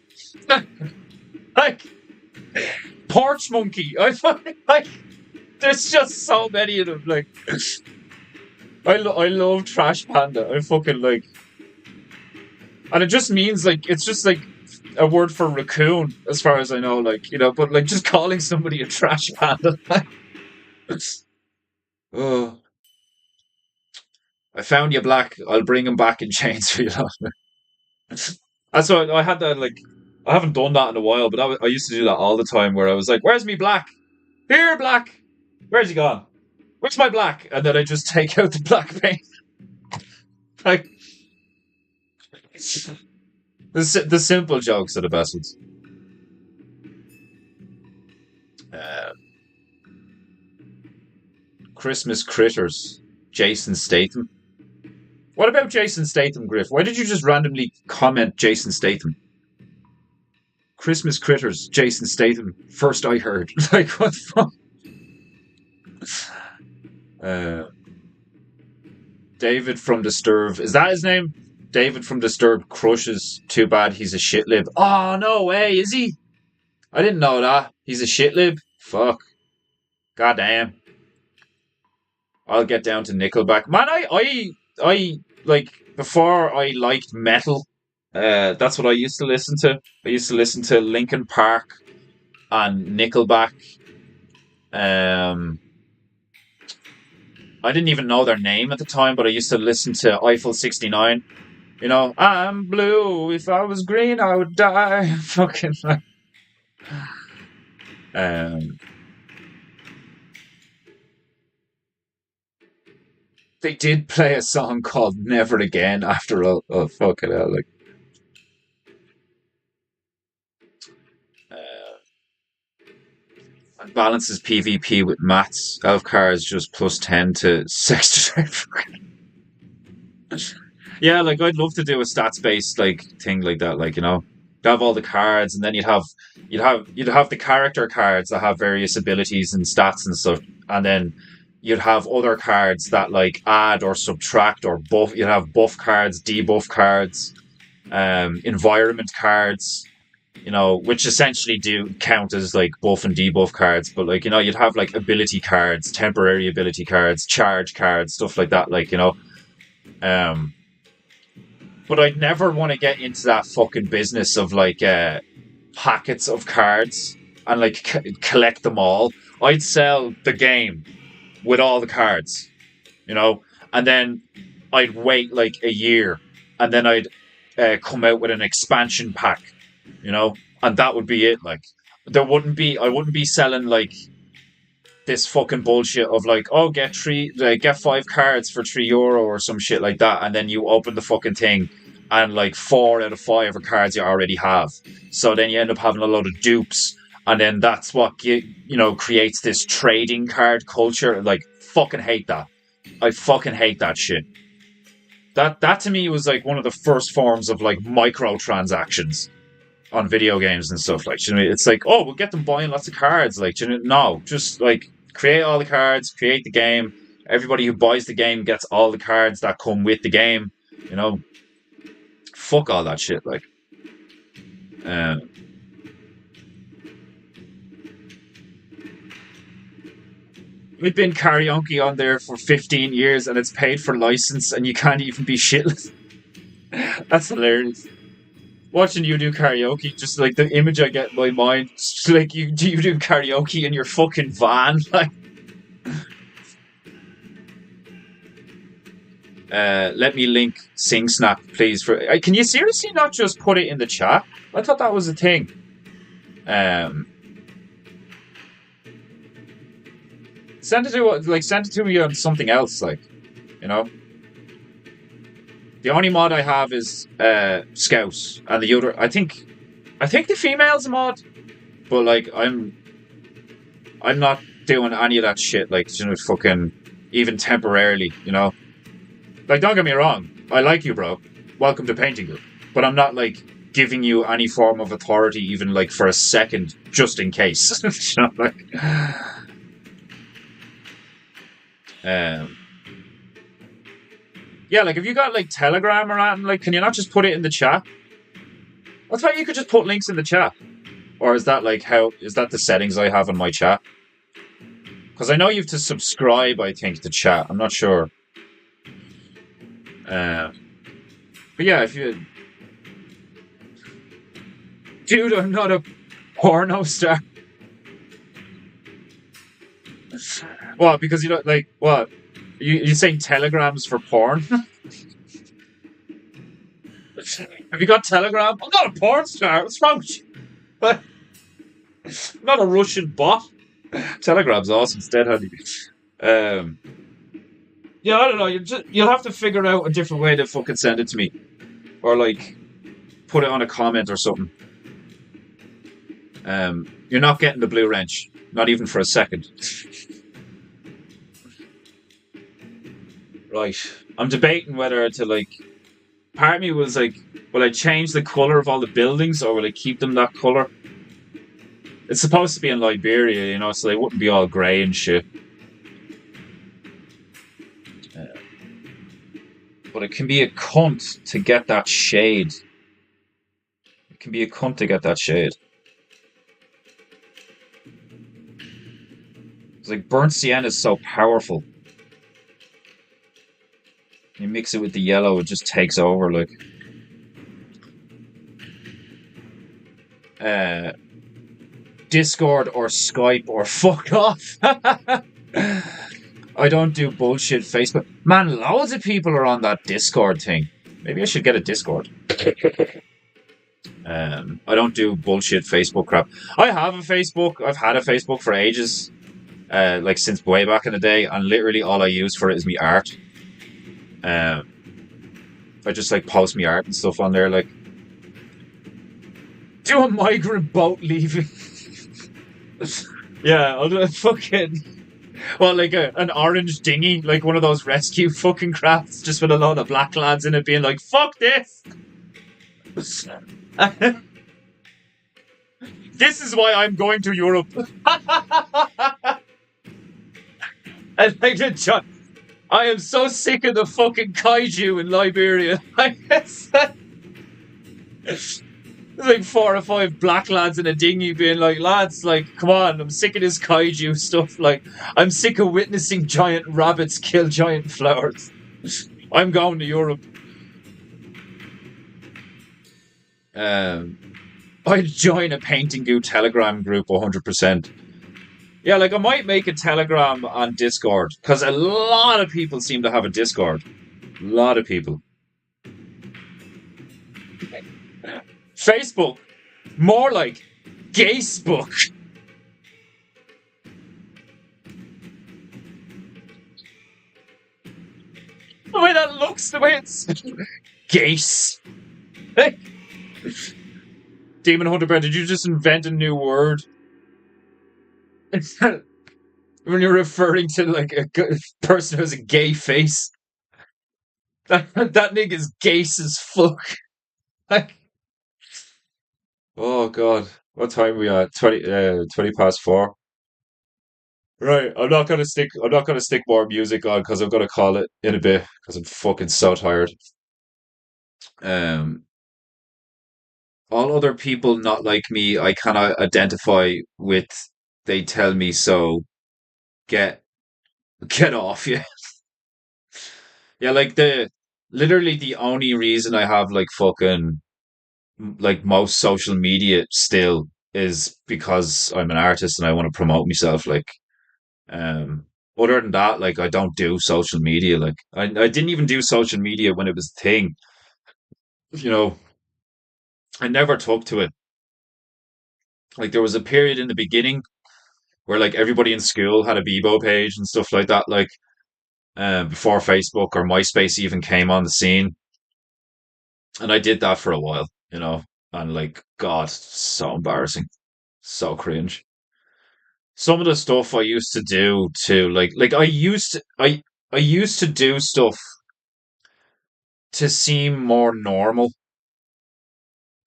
S1: Like, porch monkey. I fucking like. There's just so many of them. Like, I love trash panda. I fucking like, and it just means like it's just like a word for raccoon, as far as I know. Like, you know, but like just calling somebody a trash panda. Like, oh, I found you, Black. I'll bring him back in chains for you. That's why I had that. Like, I haven't done that in a while, but I used to do that all the time. Where I was like, "Where's me Black? Here, Black. Where's he gone? Where's my Black?" And then I just take out the black paint. Like, the simple jokes are the best ones. Christmas critters. Jason Statham. What about Jason Statham, Griff? Why did you just randomly comment Jason Statham? Christmas critters. Jason Statham. First I heard. Like, what the fuck? David from Disturbed. Is that his name? David from Disturbed crushes. Too bad he's a shitlib. Oh, no way. Is he? I didn't know that. He's a shitlib? Fuck. Goddamn. I'll get down to Nickelback. Man, I like, before I liked metal, that's what I used to listen to. I used to listen to Linkin Park and Nickelback. I didn't even know their name at the time, but I used to listen to Eiffel 69. You know, I'm blue. If I was green, I would die. Fucking. Um, they did play a song called "Never Again" after a fucking hell, like. Uh, and balances PvP with maths. Elfcar is just +10 to sex drive. Yeah, like I'd love to do a stats based like thing like that. Like, you have all the cards, and then you'd have the character cards that have various abilities and stats and stuff, and then you'd have other cards that like add or subtract or buff. You'd have buff cards, debuff cards, environment cards. Which essentially do count as like buff and debuff cards, but like you'd have like ability cards, temporary ability cards, charge cards, stuff like that. Like um but I'd never want to get into that fucking business of like packets of cards and like collect them all. I'd sell the game with all the cards, you know, and then I'd wait like a year, and then I'd come out with an expansion pack, and that would be it. Like, I wouldn't be selling like this fucking bullshit of like, oh, get 5 cards for €3 or some shit like that, and then you open the fucking thing, and like 4 out of 5 are cards you already have. So then you end up having a load of dupes, and then that's what creates this trading card culture. Like, fucking hate that. I fucking hate that shit. That to me was like one of the first forms of like microtransactions on video games and stuff. Like, it's like, oh, we'll get them buying lots of cards. Like, no, just like create all the cards, create the game. Everybody who buys the game gets all the cards that come with the game. Fuck all that shit. Like, we've been karaoke on there for 15 years, and it's paid for license, and you can't even be shitless. That's hilarious. Watching you do karaoke, just like the image I get in my mind, just like you do karaoke in your fucking van, like. Let me link SingSnap, please. Can you seriously not just put it in the chat? I thought that was a thing. Send it to me on something else, like, The only mod I have is Scout, and the other, I think the female's a mod, but like I'm not doing any of that shit, like, fucking even temporarily, Like, don't get me wrong, I like you, bro. Welcome to PEINTEINGU, but I'm not like giving you any form of authority, even like for a second, just in case. Like, yeah, like, if you got like Telegram or anything, like, can you not just put it in the chat? I thought you could just put links in the chat. Or is that like is that the settings I have in my chat? Because I know you have to subscribe, I think, to chat. I'm not sure. But yeah, if you... Dude, I'm not a porno star. What? Because like, what? You saying telegrams for porn? Have you got Telegram? I'm not a porn star. What's wrong with you? I'm not a Russian bot. Telegram's awesome. It's dead handy. Yeah, I don't know. You'll have to figure out a different way to fucking send it to me, or like put it on a comment or something. You're not getting the blue wrench, not even for a second. Right. I'm debating whether to, like... Part of me was like, will I change the colour of all the buildings, or will I keep them that colour? It's supposed to be in Liberia, so they wouldn't be all grey and shit. But it can be a cunt to get that shade. It can be a cunt to get that shade. It's like burnt sienna is so powerful. You mix it with the yellow, it just takes over, like. Discord or Skype or fuck off. I don't do bullshit Facebook. Man, loads of people are on that Discord thing. Maybe I should get a Discord. I don't do bullshit Facebook crap. I have a Facebook. I've had a Facebook for ages, like since way back in the day, and literally all I use for it is me art. Um, I just like post me art and stuff on there. Like, do a migrant boat leaving. Yeah, I'll do a fucking well, like an orange dinghy, like one of those rescue fucking crafts, just with a load of black lads in it, being like, "Fuck this! This is why I'm going to Europe." And like I am so sick of the fucking kaiju in Liberia. There's like four or five black lads in a dinghy being like, lads, like, come on, I'm sick of this kaiju stuff. Like, I'm sick of witnessing giant rabbits kill giant flowers. I'm going to Europe. Um, I'd join a PEINTEINGU Telegram group 100%. Yeah, like I might make a Telegram on Discord because a lot of people seem to have a Discord. A lot of people. Facebook, more like Gayspbook. The way that looks, the way it's Gace. Demon Hunter Brand, did you just invent a new word? When you're referring to like a person who has a gay face, that nigga's gace as fuck. Like, oh god, what time are we at? 20 past 4. Right, I'm not gonna stick more music on because I'm gonna call it in a bit because I'm fucking so tired. Um, all other people not like me, I cannot identify with. They tell me so. Get get off, yeah. Yeah, like literally the only reason I have like fucking like most social media still is because I'm an artist and I want to promote myself. Like, um, other than that, like I don't do social media. Like, I didn't even do social media when it was a thing. You know, I never took to it. Like, there was a period in the beginning where like everybody in school had a Bebo page and stuff like that. Like, before Facebook or MySpace even came on the scene, and I did that for a while. And like, God, so embarrassing, so cringe. Some of the stuff I used to do to like I used to do stuff to seem more normal,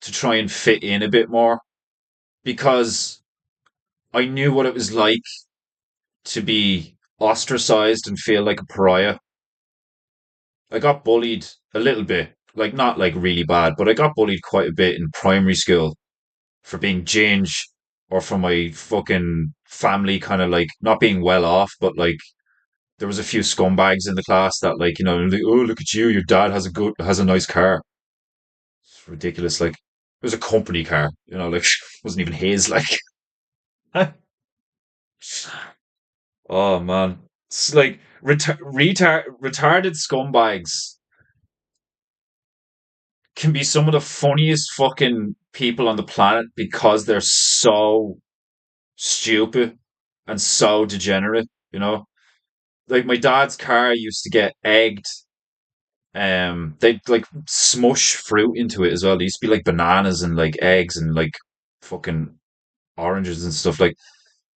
S1: to try and fit in a bit more because I knew what it was like to be ostracized and feel like a pariah. I got bullied a little bit, like not like really bad, but I got bullied quite a bit in primary school for being ginge or for my fucking family kind of like not being well off, but like there was a few scumbags in the class that like, like, oh look at you, your dad has a nice car. It's ridiculous. Like it was a company car, like it wasn't even his. Like, oh man, it's like retarded scumbags can be some of the funniest fucking people on the planet because they're so stupid and so degenerate. Like my dad's car used to get egged. They'd like smush fruit into it as well. There used to be like bananas and like eggs and like fucking oranges and stuff. Like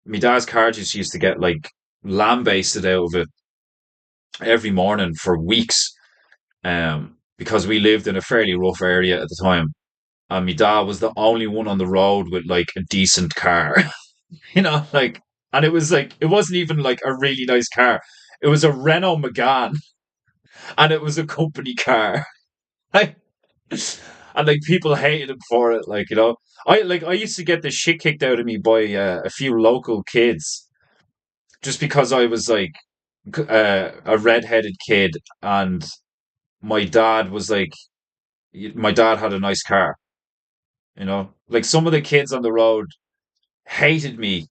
S1: my dad's car just used to get like lambasted out of it every morning for weeks. Because we lived in a fairly rough area at the time, and my dad was the only one on the road with like a decent car. Like, and it was like it wasn't even like a really nice car. It was a Renault Megane, and it was a company car. Like, and like people hated him for it. Like, I used to get the shit kicked out of me by a few local kids just because I was like a redheaded kid, and my dad was like, my dad had a nice car. Like some of the kids on the road hated me,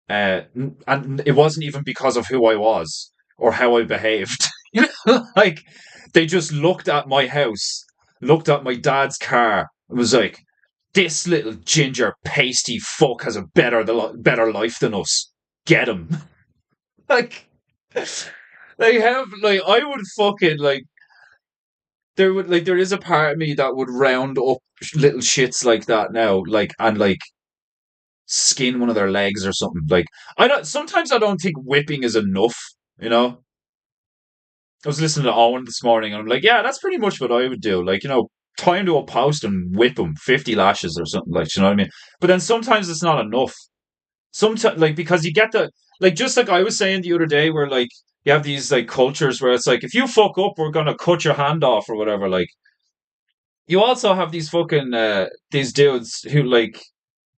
S1: and it wasn't even because of who I was. or how I behaved. You know, like they just looked at my house, looked at my dad's car, and was like, "This little ginger pasty fuck has a better life than us. Get him!" Like they have, like I would fucking like there is a part of me that would round up little shits like that now, like and like skin one of their legs or something. Like I don't. Sometimes I don't think whipping is enough. You know, I was listening to Owen this morning, and I'm like, yeah, that's pretty much what I would do. Like, tie him to a post and whip him 50 lashes or something. Like, you know what I mean? But then sometimes it's not enough. Sometimes, like, because you get the like, just like I was saying the other day, where like you have these like cultures where it's like, if you fuck up, we're gonna cut your hand off or whatever. Like, you also have these fucking these dudes who like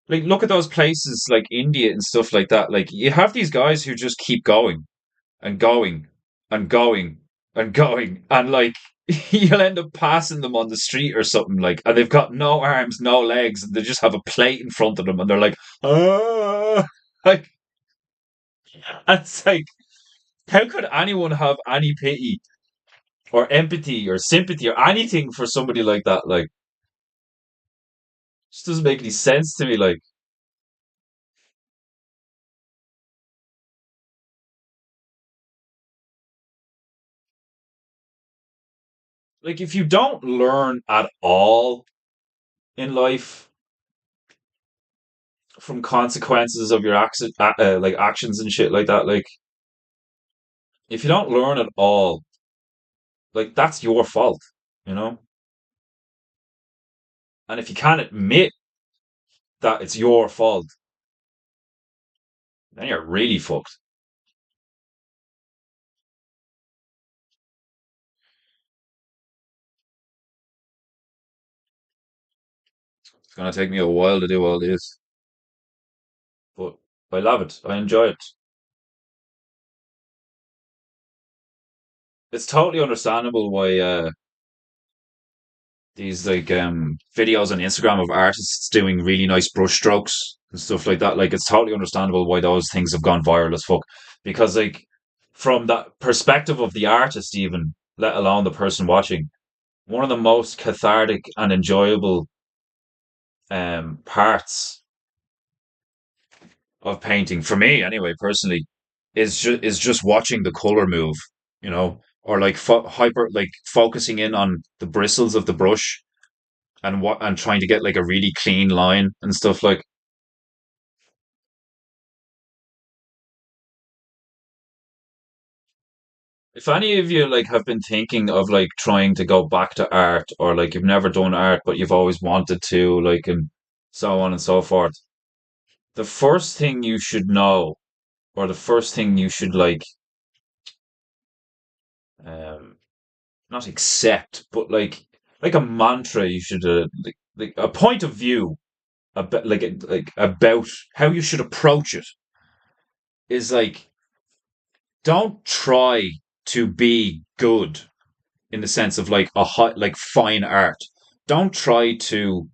S1: look at those places like India and stuff like that. Like you have these guys who just keep going and going and going and going and like you'll end up passing them on the street or something like, and they've got no arms, no legs, and they just have a plate in front of them, and they're like, ah, like and it's like, how could anyone have any pity or empathy or sympathy or anything for somebody like that? Like, it just doesn't make any sense to me. Like if you don't learn at all in life from consequences of your like actions and shit like that, like if you don't learn at all, like that's your fault, you know. And if you can't admit that it's your fault, then you're really fucked. It's gonna take me a while to do all this, but I love it. I enjoy it. It's totally understandable why these like videos on Instagram of artists doing really nice brush strokes and stuff like that. Like it's totally understandable why those things have gone viral as fuck. Because like from that perspective of the artist even, let alone the person watching, one of the most cathartic and enjoyable parts of painting, for me anyway, personally, is just watching the color move, or like hyper like focusing in on the bristles of the brush and trying to get like a really clean line and stuff. Like if any of you like have been thinking of like trying to go back to art, or like you've never done art but you've always wanted to, like, and so on and so forth, the first thing you should know, or the first thing you should um not accept, but like a mantra you should like a point of view about like about how you should approach it is like, don't try to be good in the sense of like a high, like fine art. Don't try to,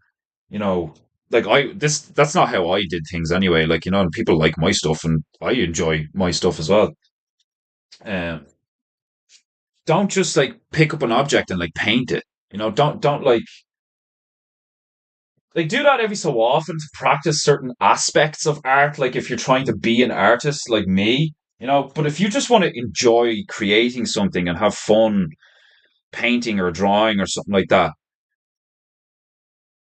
S1: you know, like that's not how I did things anyway. Like, and people like my stuff and I enjoy my stuff as well. Um, don't just like pick up an object and like paint it. Don't like do that every so often to practice certain aspects of art. Like if you're trying to be an artist like me, but if you just want to enjoy creating something and have fun painting or drawing or something like that,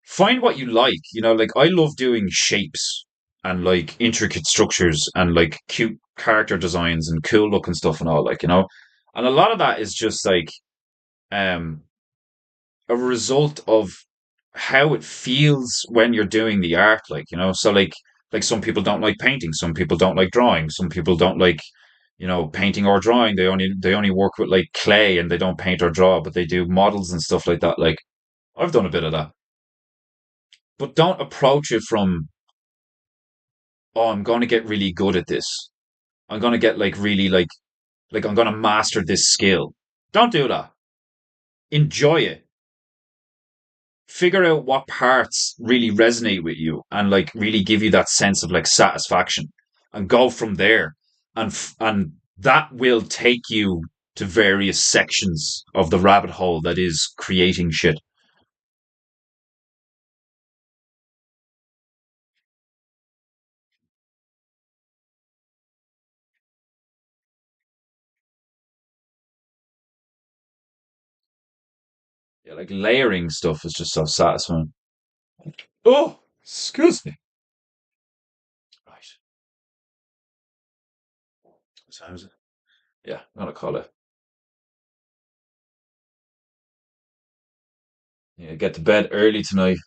S1: find what you like. Like I love doing shapes and like intricate structures and like cute character designs and cool looking stuff and all, and a lot of that is just like um a result of how it feels when you're doing the art, so like some people don't like painting, some people don't like drawing, some people don't like painting or drawing. They only work with like clay and they don't paint or draw, but they do models and stuff like that. Like I've done a bit of that, but don't approach it from, oh, I'm going to get really good at this, I'm going to get like really like I'm going to master this skill. Don't do that. Enjoy it. Figure out what parts really resonate with you and like really give you that sense of like satisfaction, and go from there, and that will take you to various sections of the rabbit hole that is creating shit. Yeah, like layering stuff is just so satisfying. Oh, excuse me. Right. What time is it? Yeah, I'm gonna call it. Yeah, get to bed early tonight.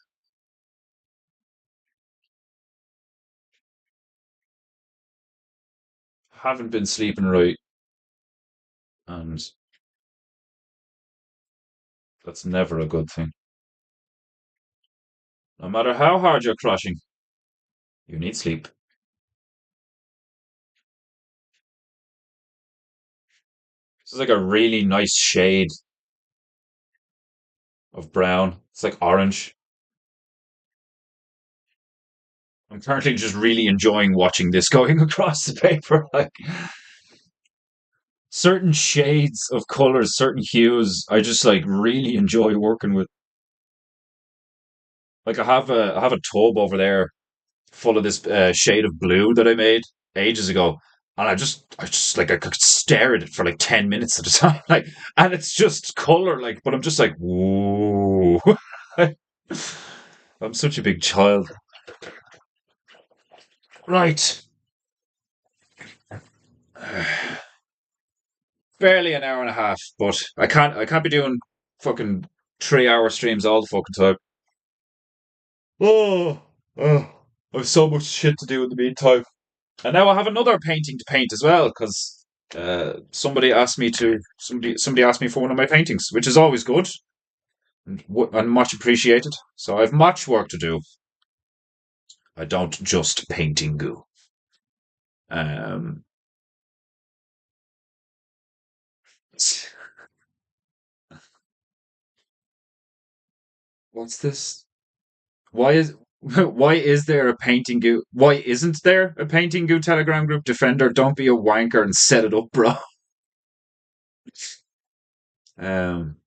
S1: Haven't been sleeping right, and that's never a good thing. No matter how hard you're crushing, you need sleep. This is like a really nice shade of brown. It's like orange. I'm currently just really enjoying watching this going across the paper. Like certain shades of colors, certain hues, I just like really enjoy working with. Like I have a tub over there full of this shade of blue that I made ages ago, and I just like I could stare at it for like 10 minutes at a time, like, and it's just color, like, but I'm just like, whoa. I'm such a big child. Right. Barely an hour and a half, but I can't be doing fucking 3 hour streams all the fucking time. Oh, oh. I've so much shit to do in the meantime. And now I have another painting to paint as well, because somebody asked me for one of my paintings, which is always good and much appreciated. So I've much work to do. I don't just paintingu. Um, what's this? Why is why is there a painting goo? Why isn't there a painting goo Telegram group? Defender, don't be a wanker and set it up, bro. Um,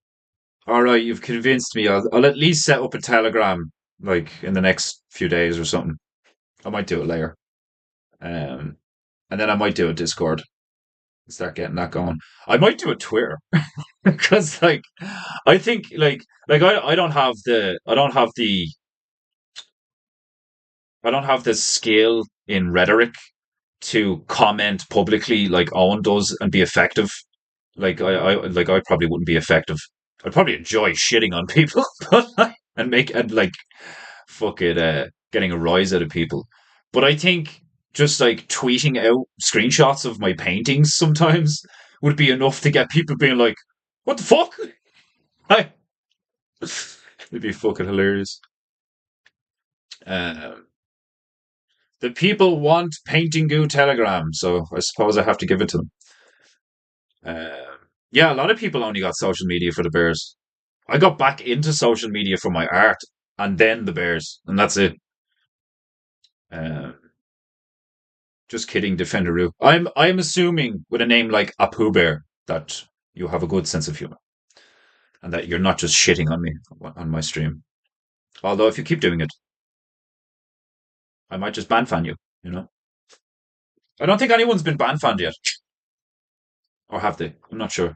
S1: all right, you've convinced me. I'll at least set up a Telegram like in the next few days or something. I might do it later. Um, and then I might do a Discord and start getting that going. I might do a Twitter because like I think I don't have the skill in rhetoric to comment publicly like Owen does and be effective. I probably wouldn't be effective. I'd probably enjoy shitting on people, and like fuck it, getting a rise out of people. But I think just like tweeting out screenshots of my paintings sometimes would be enough to get people being like, "What the fuck?" I, it'd be fucking hilarious. Um, the people want painting goo telegram, so I suppose I have to give it to them. Yeah, a lot of people only got social media for the Bears. I got back into social media for my art and then the Bears, and that's it. Um, just kidding, Defenderoo. I'm assuming with a name like Apu Bear that you have a good sense of humor and that you're not just shitting on me on my stream. Although if you keep doing it, I might just ban fan you. You know, I don't think anyone's been ban fanned yet, or have they? I'm not sure.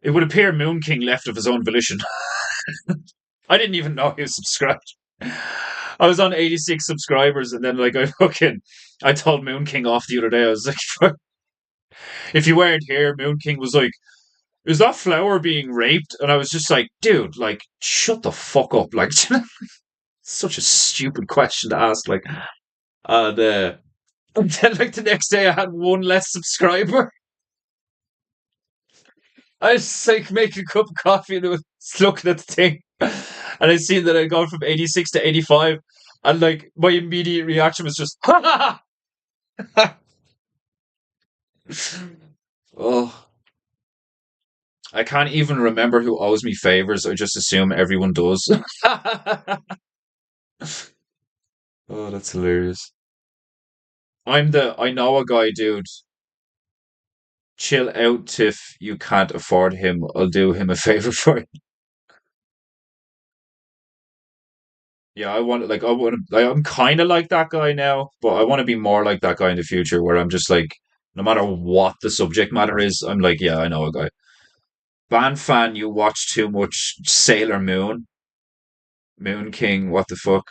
S1: It would appear Moon King left of his own volition. I didn't even know he was subscribed. I was on 86 subscribers, and then like I told Moon King off the other day. I was like, if you weren't here, Moon King was like, "Is that flower being raped?" And I was just like, "Dude, like, shut the fuck up!" Like, such a stupid question to ask. Like, and, uh, and then like the next day, I had one less subscriber. I was like making a cup of coffee and I was looking at the thing, and I seen that I'd gone from 86 to 85, and like my immediate reaction was just, "Ha ha ha!" Oh, I can't even remember who owes me favors. I just assume everyone does. Oh, that's hilarious. I know a guy, dude. Chill out, Tiff. You can't afford him. I'll do him a favor for you. Yeah, I want to, like, I'm kind of like that guy now, but I want to be more like that guy in the future where I'm just like, no matter what the subject matter is, I'm like, yeah, I know a guy. Ban fan, you watch too much Sailor Moon, Moon King, what the fuck?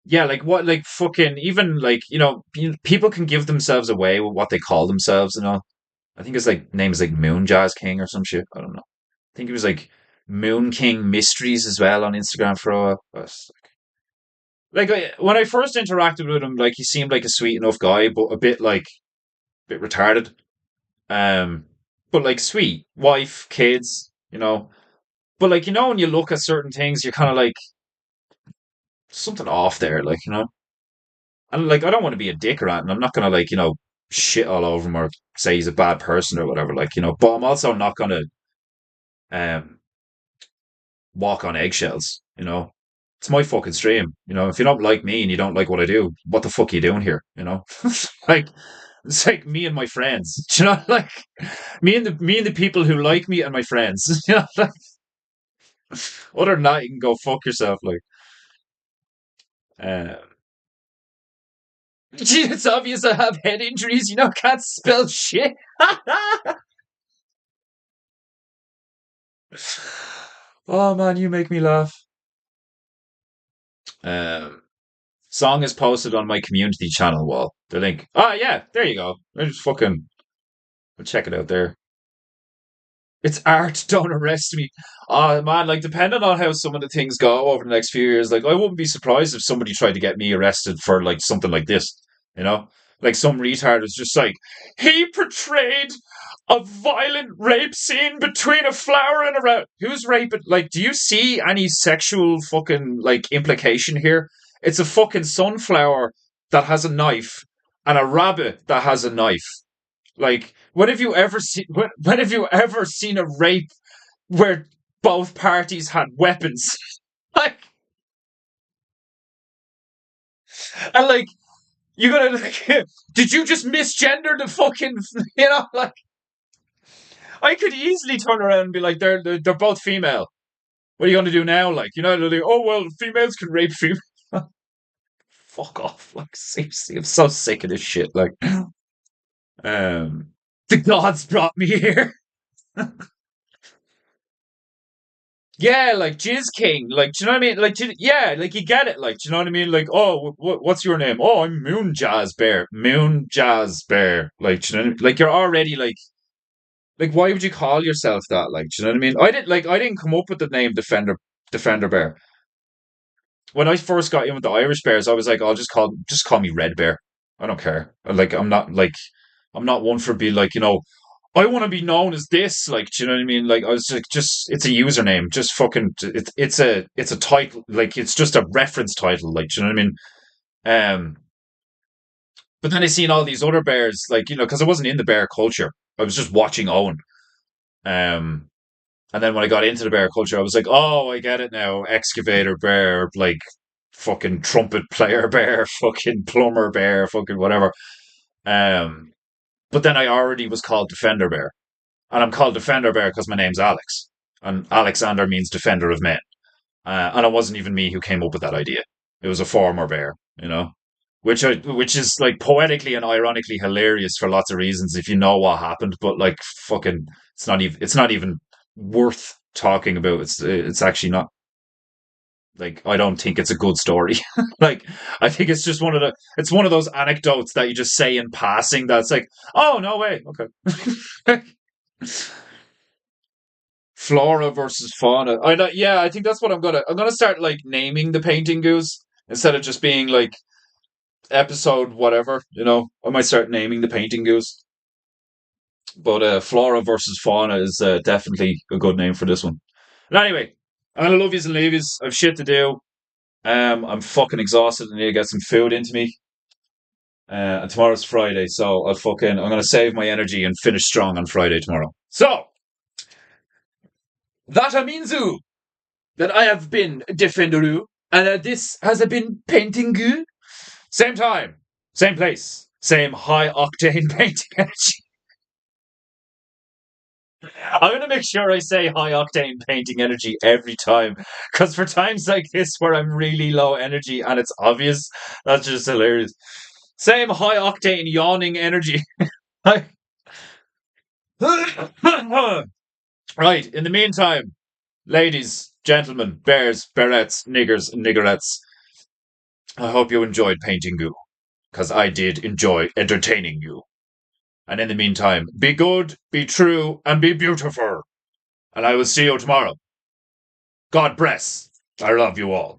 S1: Yeah, like what, like fucking, even like, people can give themselves away with what they call themselves and all. I think his like name is like Moon Jazz King or some shit. I don't know. I think it was like Moon King Mysteries as well on Instagram for a while. Like when I first interacted with him, like he seemed like a sweet enough guy, but a bit like bit retarded. Um, but like sweet wife, kids. But like when you look at certain things, you're kind of like something off there, like. And like I don't want to be a dick or anything. I'm not gonna like shit all over him or say he's a bad person or whatever. Like. But I'm also not gonna um walk on eggshells. It's my fucking stream. If you don't like me and you don't like what I do, what the fuck are you doing here? Like it's like me and my friends. Like me and the people who like me and my friends. Like, other than that, you can go fuck yourself. Like, uh, gee, it's obvious I have head injuries. Can't spell shit. Oh man, you make me laugh. Um, Song is posted on my community channel wall. The link. Oh yeah, there you go. I just fucking I'll check it out there. It's art. Don't arrest me. Oh man, like depending on how some of the things go over the next few years, like I wouldn't be surprised if somebody tried to get me arrested for like something like this. You know, like some retard is just like he portrayed a violent rape scene between a flower and a rat. Who's raping? Like, do you see any sexual fucking like implication here? It's a fucking sunflower that has a knife and a rabbit that has a knife. Like, when have you ever seen a rape where both parties had weapons? Like, and like you gotta like, did you just misgender the fucking like I could easily turn around and be like they're both female. What are you gonna do now? Like, they're like, oh well, females can rape females. Fuck off. Like, seriously, I'm so sick of this shit. Like, the gods brought me here. Yeah, like Jizz King, like, do you know what I mean? Like, yeah, like you get it, like, do you know what I mean? Like, oh, what's your name? Oh, I'm Moon Jazz Bear, Moon Jazz Bear. Like, do you know what I mean? Like, you're already like, why would you call yourself that? Like, do you know what I mean? I didn't come up with the name Defender Bear. When I first got in with the Irish Bears, I was like, I'll just call me Red Bear. I don't care. Like, I'm not one for being like, I want to be known as this. Like, do you know what I mean? Like, I was like, just it's a username. Just fucking, it's a title. Like, it's just a reference title. Like, do you know what I mean? Um, but then I seen all these other bears, like, because I wasn't in the bear culture. I was just watching Owen. Um, and then when I got into the bear culture, I was like, oh, I get it now. Excavator bear, like fucking trumpet player bear, fucking plumber bear, fucking whatever. Um, but then I already was called Defender Bear. And I'm called Defender Bear because my name's Alex. And Alexander means defender of men. And it wasn't even me who came up with that idea. It was a former bear. Which is like poetically and ironically hilarious for lots of reasons if you know what happened, but like fucking it's not even worth talking about. It's actually not like I don't think it's a good story. Like I think it's just it's one of those anecdotes that you just say in passing that's like, oh no way, okay. Flora versus fauna. Yeah, I think that's what I'm gonna start like naming the painting goose instead of just being like episode whatever. I might start naming the painting goose. But Flora versus Fauna is definitely a good name for this one. And anyway, I'm gonna love yous and leave yous. I've shit to do. I'm fucking exhausted. I need to get some food into me. And tomorrow's Friday, so I'm gonna save my energy and finish strong on Friday tomorrow. So that means that I have been Defenderu, and this has been Paintingu. Same time, same place, same high octane painting energy. I'm going to make sure I say high octane painting energy every time. Because for times like this where I'm really low energy and it's obvious, that's just hilarious. Same high octane yawning energy. Right, in the meantime, ladies, gentlemen, bears, berettes, niggers, and niggerettes, I hope you enjoyed painting you. Because I did enjoy entertaining you. And in the meantime, be good, be true, and be beautiful. And I will see you tomorrow. God bless. I love you all.